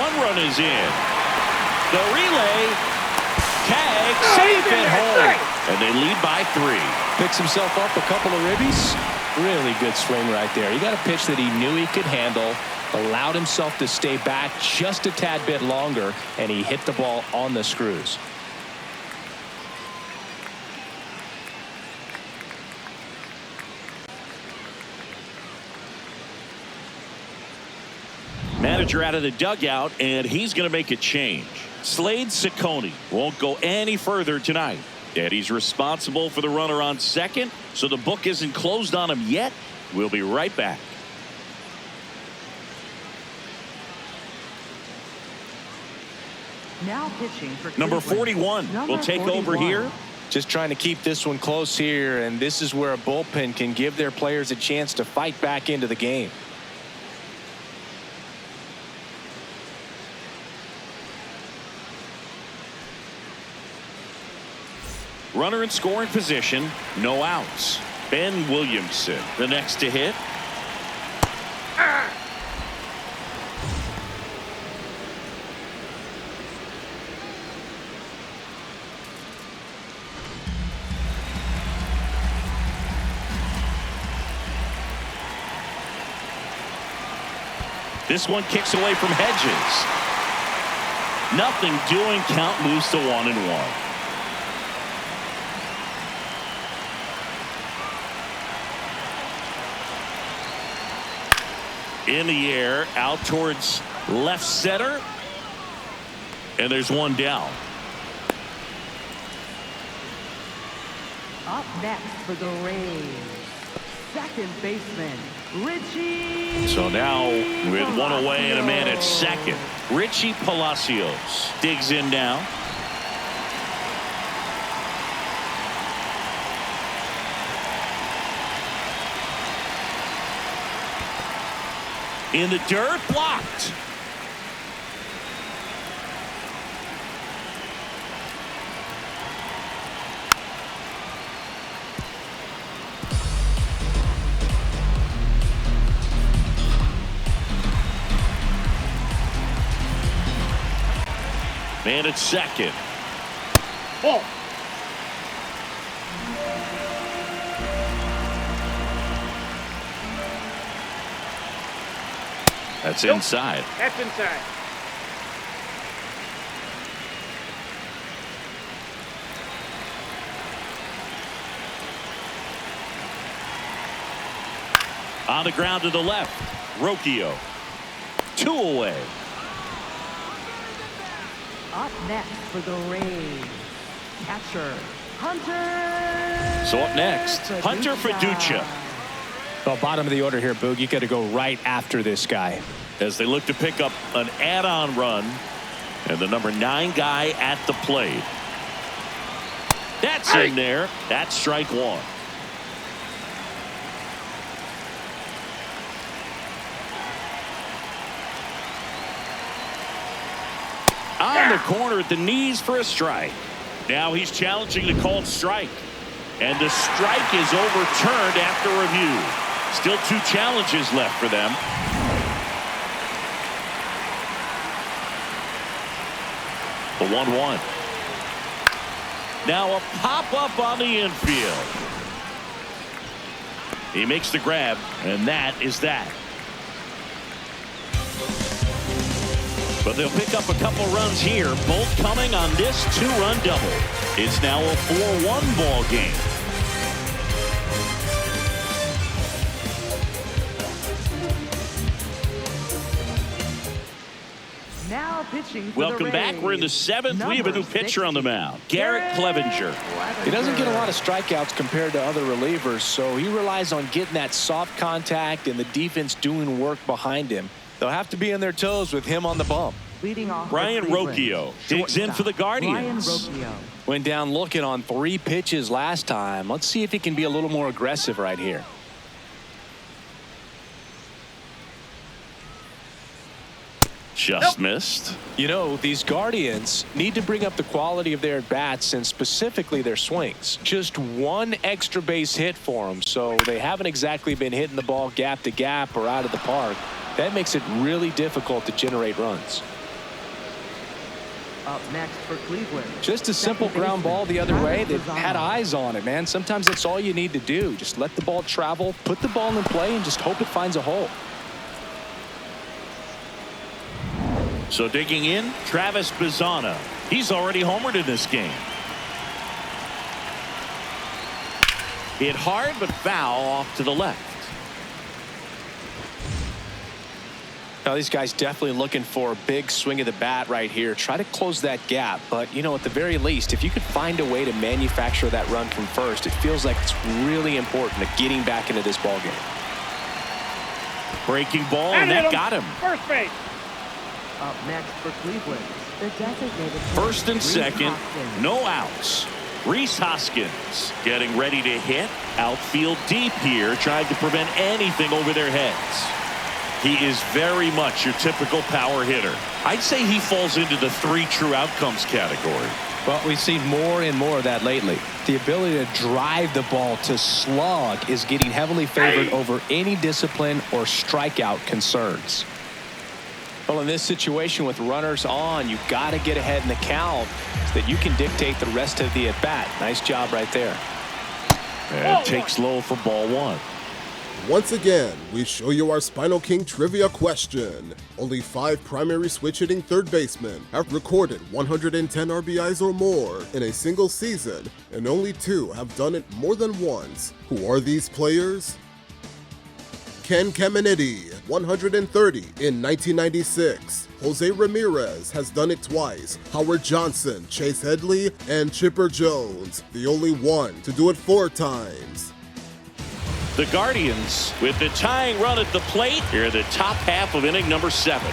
One run is in. The relay, Tag, safe at home, and they lead by 3. Picks himself up a couple of ribbies. Really good swing right there. He got a pitch that he knew he could handle, allowed himself to stay back just a tad bit longer, and he hit the ball on the screws. Manager out of the dugout, and he's going to make a change. Slade Ciccone won't go any further tonight. And he's responsible for the runner on second, so the book isn't closed on him yet. We'll be right back. Now pitching for Number Cleveland. 41 will take over here. Just trying to keep this one close here, and this is where a bullpen can give their players a chance to fight back into the game. Runner in scoring position, no outs. Ben Williamson, the next to hit. This one kicks away from Hedges. Nothing doing. Count moves to 1-1. In the air, out towards left center. And there's one down. Up next for the Rays, second baseman, Richie. So now with one away and a man at second, Richie Palacios digs in now. In the dirt, blocked. Man at second. Ball. That's inside. That's inside. On the ground to the left. Rocchio. 2 away. Up next for the Rays, catcher, Hunter. So up next, Hunter Fiducia. Well, bottom of the order here, Boog. You got to go right after this guy. As they look to pick up an add-on run. And the number 9 guy at the plate. That's in there. That's strike 1. On the corner at the knees for a strike. Now he's challenging the called strike. And the strike is overturned after review. Still 2 challenges left for them. The 1-1. Now a pop-up on the infield. He makes the grab, and that is that. But they'll pick up a couple runs here, both coming on this 2-run double. It's now a 4-1 ball game. Now pitching for Welcome the back. Rays, We're in the 7th. We have a new pitcher on the mound, Garrett Clevenger. He doesn't get a lot of strikeouts compared to other relievers, so he relies on getting that soft contact and the defense doing work behind him. They'll have to be on their toes with him on the bump. Leading off Brian Rocchio digs in for the Guardians. Brian Rocchio. Went down looking on 3 pitches last time. Let's see if he can be a little more aggressive right here. Just missed. You know, these Guardians need to bring up the quality of their at-bats and specifically their swings. Just 1 extra base hit for them, so they haven't exactly been hitting the ball gap to gap or out of the park. That makes it really difficult to generate runs. Up next for Cleveland. Just a simple ground ball the other way that had eyes on it, man. Sometimes that's all you need to do. Just let the ball travel, put the ball in play, and just hope it finds a hole. So digging in, Travis Bazzana. He's already homered in this game. Hit hard but foul off to the left. Now these guys definitely looking for a big swing of the bat right here. Try to close that gap, but you know, at the very least, if you could find a way to manufacture that run from first, it feels like it's really important to getting back into this ball game. Breaking ball, and that got him. First base. Up next for Cleveland, the designated First and Rhys second, Hoskins. no outs. Rhys Hoskins getting ready to hit. Outfield deep here, trying to prevent anything over their heads. He is very much your typical power hitter. I'd say he falls into the 3 true outcomes category. Well, we've seen more and more of that lately. The ability to drive the ball to slug is getting heavily favored over any discipline or strikeout concerns. Well, in this situation with runners on, you've got to get ahead in the count so that you can dictate the rest of the at-bat. Nice job right there. And takes low for ball 1. Once again, we show you our SpinoKing trivia question. Only 5 primary switch-hitting third basemen have recorded 110 RBIs or more in a single season, and only 2 have done it more than once. Who are these players? Ken Caminiti, 130 in 1996. Jose Ramirez has done it twice. Howard Johnson, Chase Headley, and Chipper Jones, the only one to do it 4 times. The Guardians with the tying run at the plate here in the top half of inning number 7.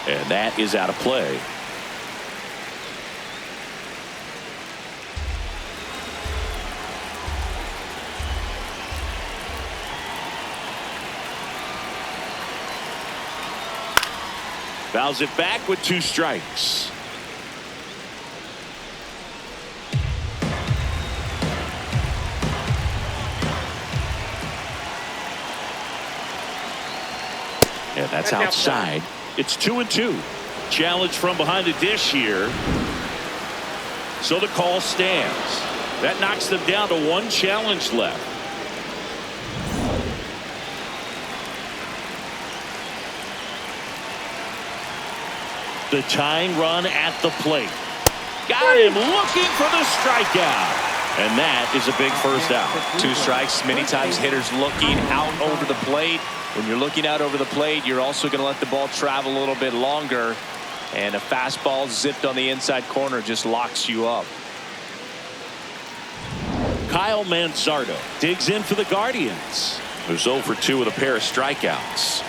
And that is out of play. Fouls it back with 2 strikes. And that's outside. It's 2-2. Challenge from behind the dish here. So the call stands. That knocks them down to 1 challenge left. The tying run at the plate. Got him looking for the strikeout. And that is a big first out. 2 strikes. Many times hitters looking out over the plate. When you're looking out over the plate, you're also going to let the ball travel a little bit longer. And a fastball zipped on the inside corner just locks you up. Kyle Manzardo digs in for the Guardians. Who's 0 for 2 with a pair of strikeouts.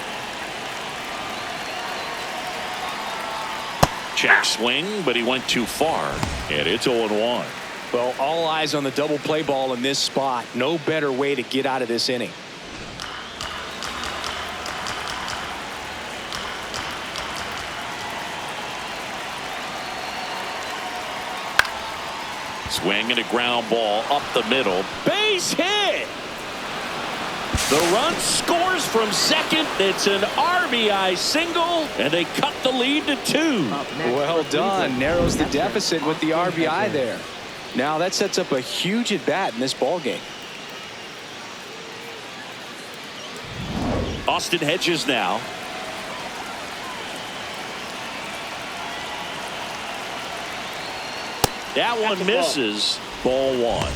Check swing, but he went too far. And it's 0-1. Well, all eyes on the double play ball in this spot. No better way to get out of this inning. Swing and a ground ball up the middle. Base hit! The run scores from second. It's an RBI single, and they cut the lead to 2. Well done. Narrows the deficit with the RBI there. Now that sets up a huge at bat in this ball game. Austin Hedges now. That one misses. Ball 1.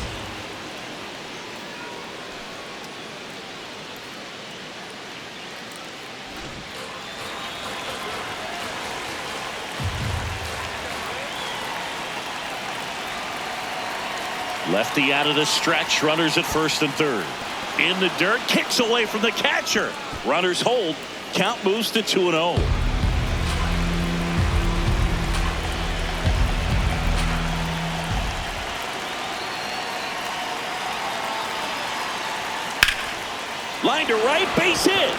Lefty out of the stretch. Runners at first and third. In the dirt. Kicks away from the catcher. Runners hold. Count moves to 2-0. Line to right, base hit.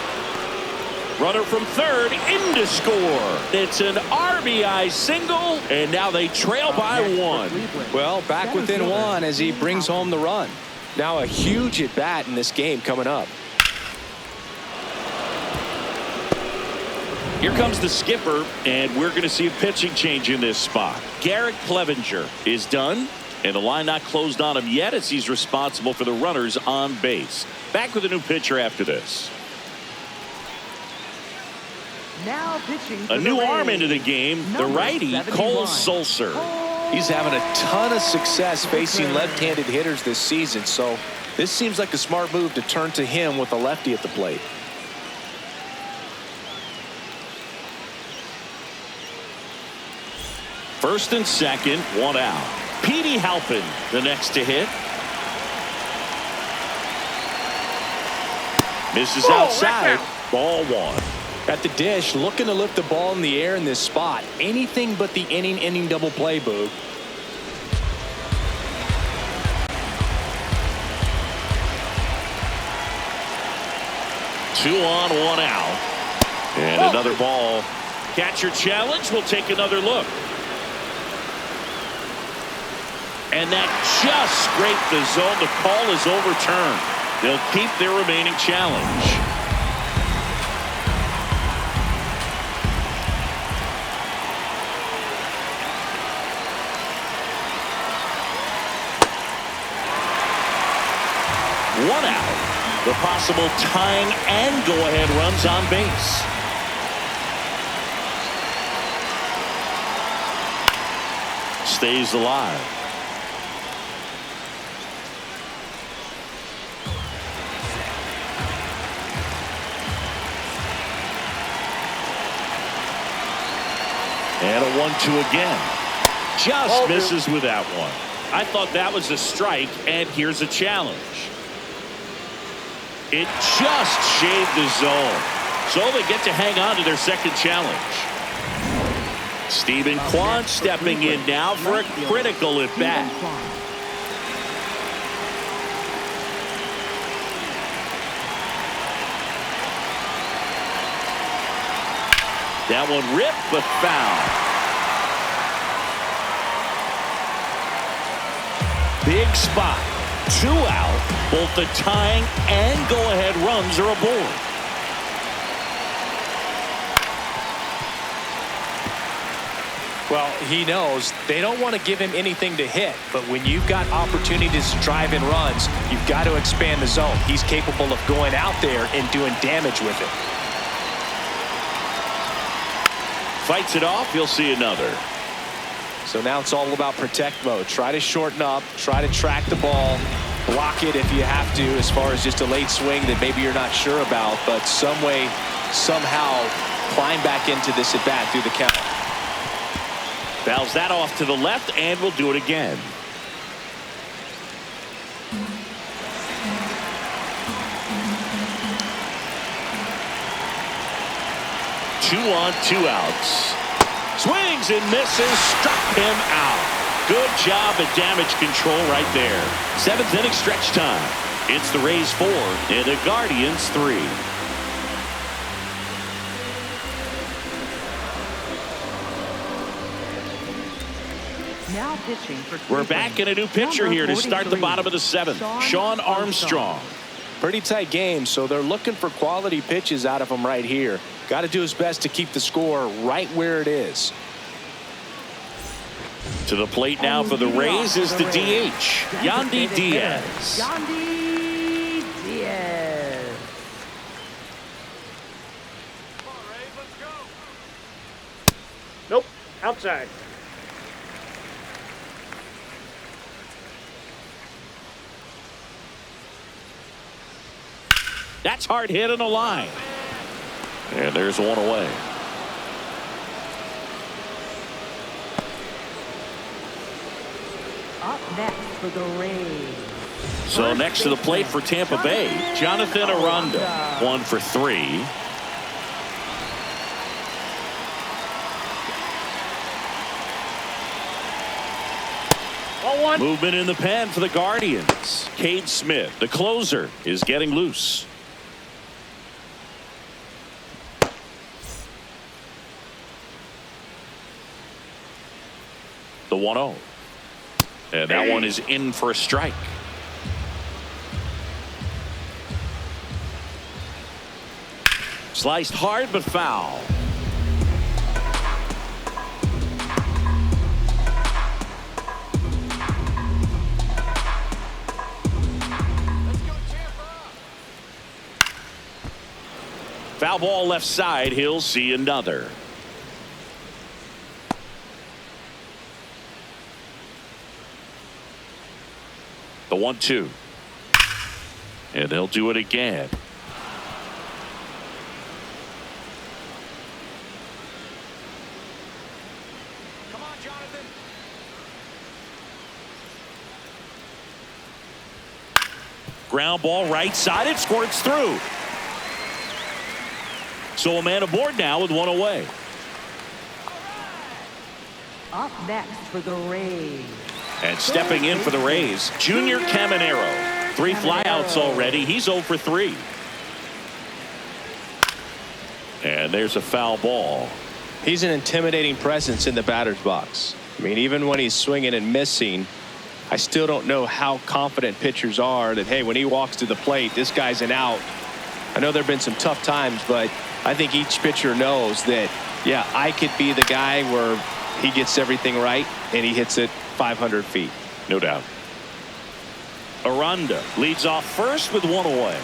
Runner from third in to score. It's an RBI single, and now they trail by 1. Well, back within 1 as he brings home the run. Now a huge at bat in this game coming up. Here comes the skipper, and we're going to see a pitching change in this spot. Garrett Clevenger is done, and the line not closed on him yet as he's responsible for the runners on base. Back with a new pitcher after this. Now pitching A new arm into the game, the righty, Cole Sulser. He's having a ton of success facing left-handed hitters this season, so this seems like a smart move to turn to him with a lefty at the plate. First and second, 1 out. Petey Halpin, the next to hit. Misses outside. Ball 1. At the dish, looking to lift the ball in the air in this spot. Anything but the inning double play, Boog. Two on, 1 out. And another ball. Catcher challenge. We'll take another look. And that just scraped the zone. The call is overturned. They'll keep their remaining challenge. One out. The possible tying and go-ahead runs on base. Stays alive. And a 1-2 again. Just misses with that one. I thought that was a strike, and here's a challenge. It just shaved the zone. So they get to hang on to their second challenge. Stephen Kwan stepping in now for a critical at bat. That one ripped but foul. Big spot. 2 out. Both the tying and go-ahead runs are aboard. Well, he knows they don't want to give him anything to hit, but when you've got opportunities to drive in runs, you've got to expand the zone. He's capable of going out there and doing damage with it. Fights it off. You'll see another. So now it's all about protect mode. Try to shorten up, try to track the ball, block it if you have to, as far as just a late swing that maybe you're not sure about, but some way, somehow climb back into this at bat through the count. Fouls that off to the left, and we'll do it again. Two on, 2 outs. Swings and misses, struck him out. Good job at damage control right there. 7th inning stretch time. It's the Rays 4 and the Guardians 3. Now pitching for We're back in a new pitcher here to start the bottom of the 7th. Sean Armstrong. Pretty tight game, so they're looking for quality pitches out of him right here. Got to do his best to keep the score right where it is. To the plate now for the Rays is the DH, Yandy Diaz. Yandy Diaz. Come on, Rays, let's go. Nope. Outside. That's hard hit on the line. And there's one away. Up next for the Rays. So next to the plate for Tampa Bay, Jonathan Aranda, 1 for 3. Movement in the pen for the Guardians. Cade Smith, the closer, is getting loose. The 1-0. And that one is in for a strike. Sliced hard but foul. Let's go, Tampa. Foul ball left side. He'll see another. The 1-2. And they'll do it again. Come on, Jonathan. Ground ball right side. It squirts through. So a man aboard now with one away. Up next for the Rays. And stepping in for the Rays, Junior Caminero. 3 flyouts already. He's 0 for 3. And there's a foul ball. He's an intimidating presence in the batter's box. I mean, even when he's swinging and missing, I still don't know how confident pitchers are that, hey, when he walks to the plate, this guy's an out. I know there have been some tough times, but I think each pitcher knows that, yeah, I could be the guy where he gets everything right and he hits it 500 feet. No doubt. Aranda leads off first with one away.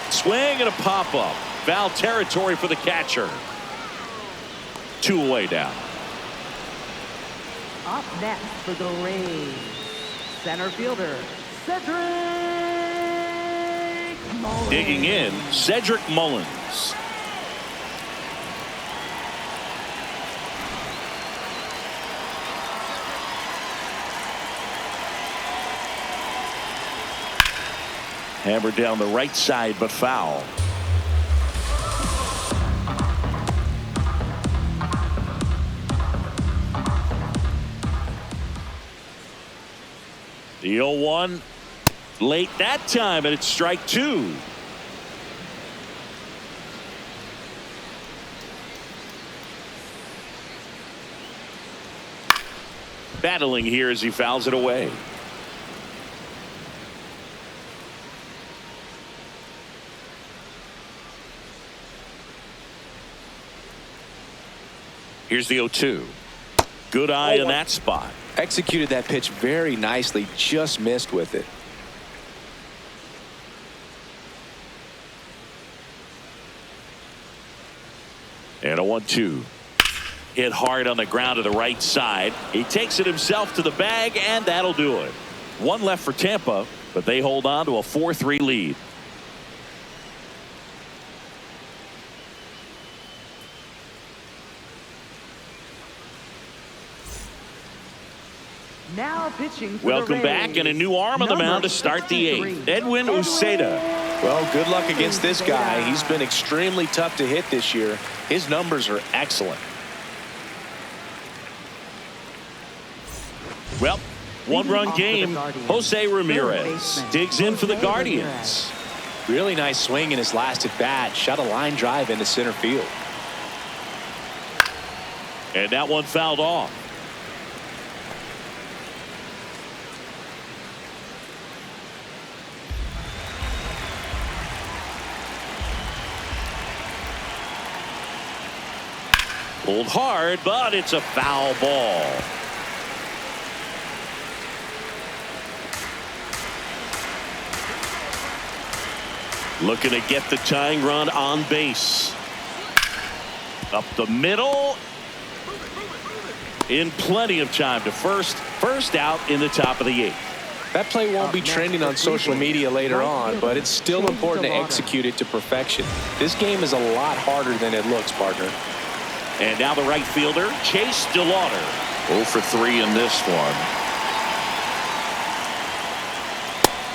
Swing and a pop-up. Foul territory for the catcher. 2 away now. Up next for the Rays, center fielder, Cedric Mullins. Digging in, Cedric Mullins. Hammered down the right side, but foul. The 0-1 late that time, and it's strike 2. Battling here as he fouls it away. Here's the 0-2. Good eye on that spot. Executed that pitch very nicely, just missed with it. And a 1-2. Hit hard on the ground to the right side. He takes it himself to the bag, and that'll do it. One left for Tampa, but they hold on to a 4-3 lead. Now pitching for Welcome the back, Rays, and a new arm on the mound to start the 8th. Edwin Uceda. Well, good luck against this guy. He's been extremely tough to hit this year. His numbers are excellent. Well, one-run game. Jose Ramirez digs in for the Guardians. Really nice swing in his last at bat. Shot a line drive into center field. And that one fouled off. Pulled hard, but it's a foul ball. Looking to get the tying run on base. Up the middle. In plenty of time to first out in the top of the 8th. That play won't be trending on social media later on, but it's still important to execute it to perfection. This game is a lot harder than it looks, partner. And now the right fielder, Chase DeLauder. 0 for 3 in this one.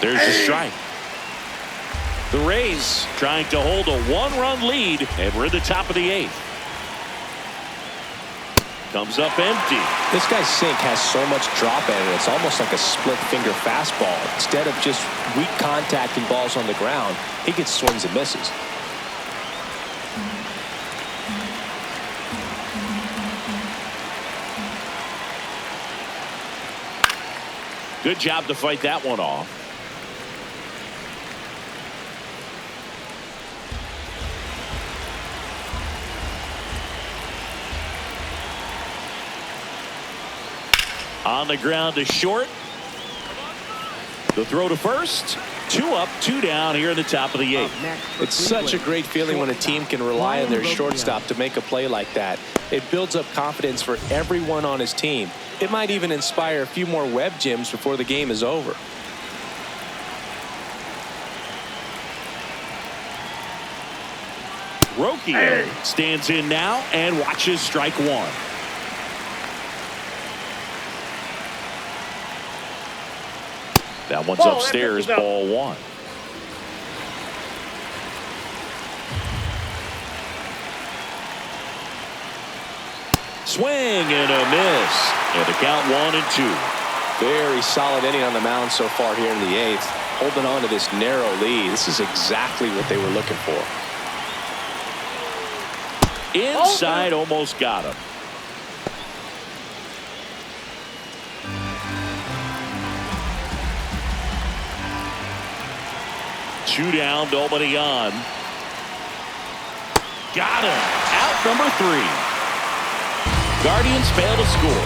There's a strike. The Rays trying to hold a 1-run lead, and we're in the top of the 8th. Comes up empty. This guy's sink has so much drop in it. It's almost like a split finger fastball. Instead of just weak contact and balls on the ground, he gets swings and misses. Good job to fight that one off. On the ground to short. The throw to first. 2 up, 2 down here in the top of the 8th. It's such a great feeling when a team can rely on their shortstop to make a play like that. It builds up confidence for everyone on his team. It might even inspire a few more web gems before the game is over. Rocchio stands in now and watches strike 1. That one's upstairs, ball 1. Swing and a miss. And the count 1-2. Very solid inning on the mound so far here in the 8th. Holding on to this narrow lead. This is exactly what they were looking for. Inside, almost got him. Two down, nobody on. Got him. Out number 3. Guardians fail to score.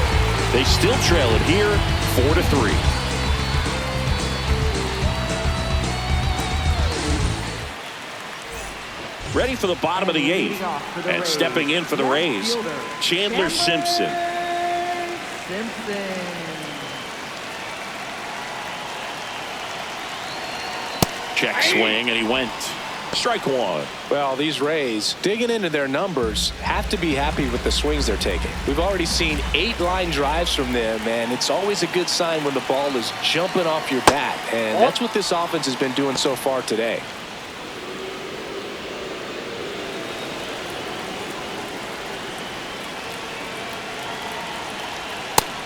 They still trail it here, 4-3. Ready for the bottom of the 8th. And stepping in for the Rays, Chandler Simpson. Check swing, and he went. Strike one. Well, these Rays, digging into their numbers, have to be happy with the swings they're taking. We've already seen 8 line drives from them, and it's always a good sign when the ball is jumping off your bat. And that's what this offense has been doing so far today.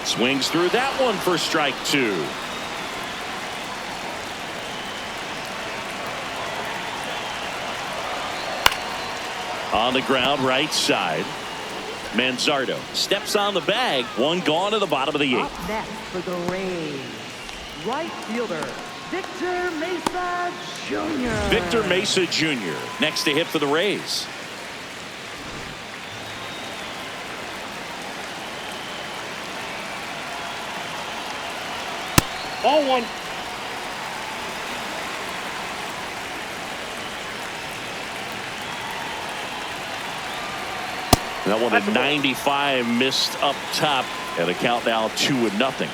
Swings through that one for strike 2. On the ground, right side. Manzardo steps on the bag. One gone to the bottom of the 8th. Up next for the Rays, right fielder, Victor Mesa Jr. Victor Mesa Jr. next to hit for the Rays. Ball 1. That one at 95, missed up top, and the count now 2-0.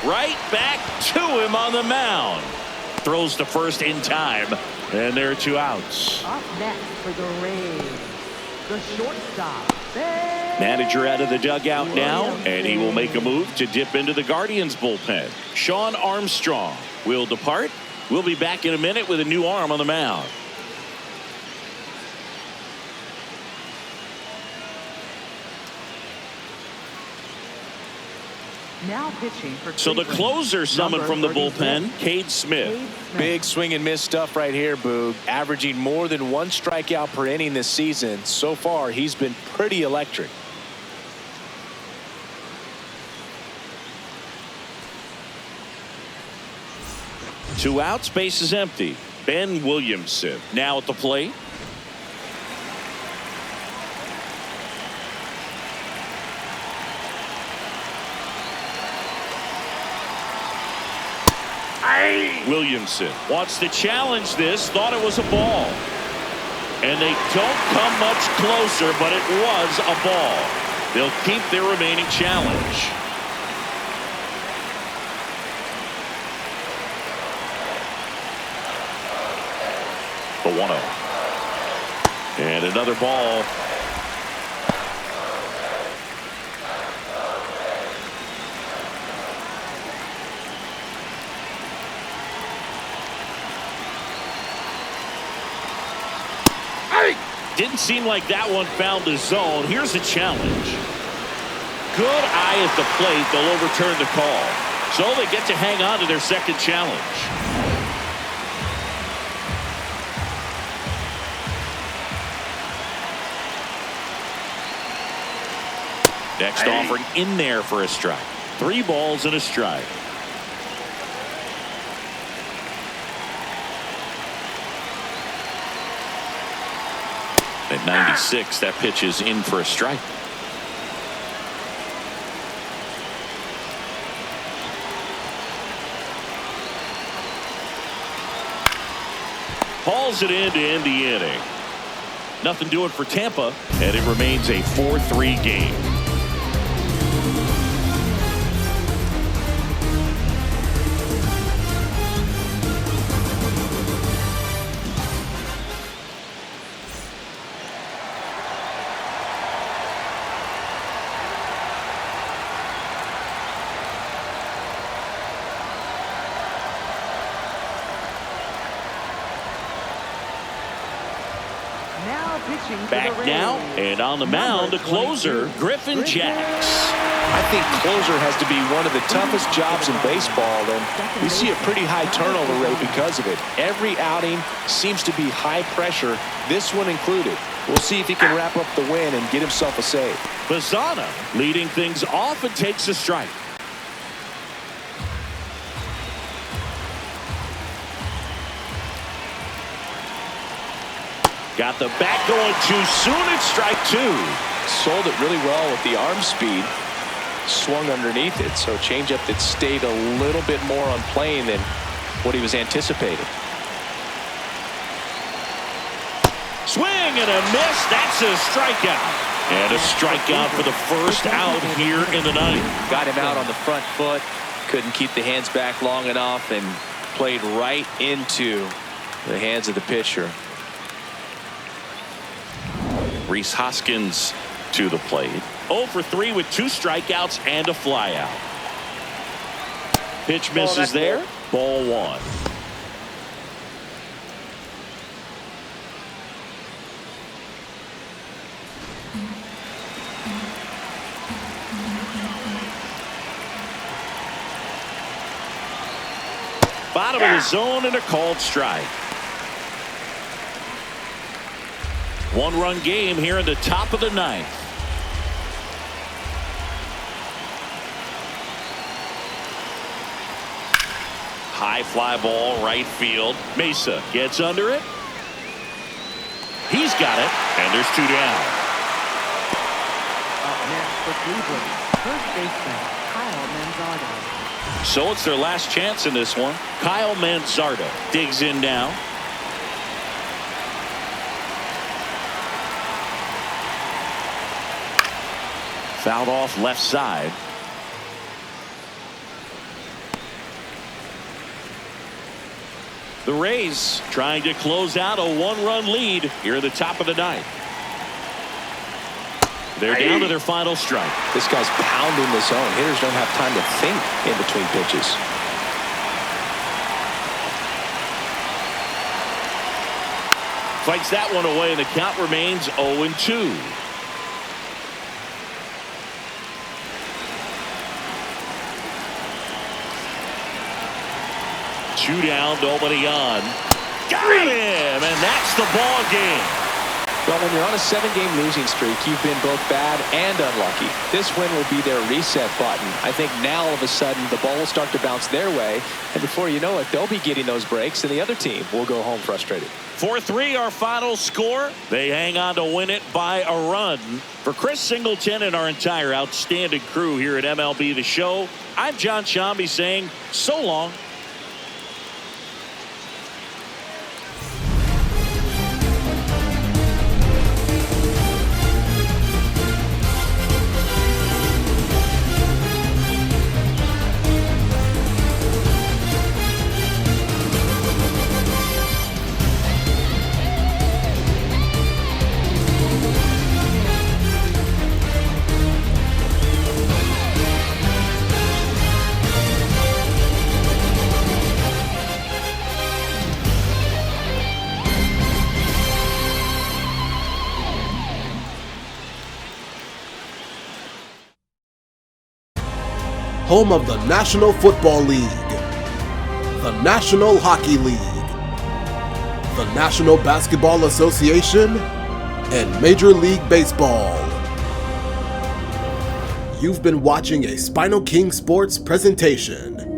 Right back to him on the mound. Throws to first in time, and there are 2 outs. Up next for the Rays, the shortstop, Manager out of the dugout now, and he will make a move to dip into the Guardians bullpen. Sean Armstrong will depart. We'll be back in a minute with a new arm on the mound. Now pitching for So the closer summoned from the bullpen, Cade Smith. Big swing and miss stuff right here, Boog. Averaging more than 1 strikeout per inning this season. So far, he's been pretty electric. Two outs, base is empty. Ben Williamson now at the plate. Williamson wants to challenge this, thought it was a ball. And they don't come much closer, but it was a ball. They'll keep their remaining challenge. The 1-0. And another ball. Didn't seem like that one found the zone. Here's the challenge. Good eye at the plate. They'll overturn the call. So they get to hang on to their second challenge. Next offering in there for a strike. 3 balls and a strike. At 96, that pitch is in for a strike. Hauls it in to end the inning. Nothing doing for Tampa, and it remains a 4-3 game. Back now, and on the mound, the closer, Griffin Jacks. I think closer has to be one of the toughest jobs in baseball, and we see a pretty high turnover rate because of it. Every outing seems to be high pressure, this one included. We'll see if he can wrap up the win and get himself a save. Bazzana leading things off and takes a strike. Got the bat going too soon. It's strike two. Sold it really well with the arm speed. Swung underneath it. So changeup that stayed a little bit more on plane than what he was anticipating. Swing and a miss. That's a strikeout. And a strikeout for the first out here in the ninth. Got him out on the front foot. Couldn't keep the hands back long enough and played right into the hands of the pitcher. Rhys Hoskins to the plate. 0 for 3 with 2 strikeouts and a flyout. Pitch misses there. Ball 1. Bottom of the zone and a called strike. 1-run game here in the top of the ninth. High fly ball right field. Mesa gets under it. He's got it, and there's 2 down. Up next for Cleveland, first baseman Kyle Manzardo. So it's their last chance in this one. Kyle Manzardo digs in now. Fouled off left side. The Rays trying to close out a 1-run lead here at the top of the ninth. They're down to their final strike. This guy's pounding the zone. Hitters don't have time to think in between pitches. Fights that one away, and the count remains 0-2. Two down, nobody on. Got him, and that's the ball game. Well, when you're on a 7-game losing streak, you've been both bad and unlucky. This win will be their reset button. I think now all of a sudden the ball will start to bounce their way, and before you know it, they'll be getting those breaks, and the other team will go home frustrated. 4-3 our final score. They hang on to win it by a run. For Chris Singleton and our entire outstanding crew here at MLB The Show, I'm John Shambi saying so long. Home of the National Football League, the National Hockey League, the National Basketball Association, and Major League Baseball. You've been watching a SpinoKing Sports presentation.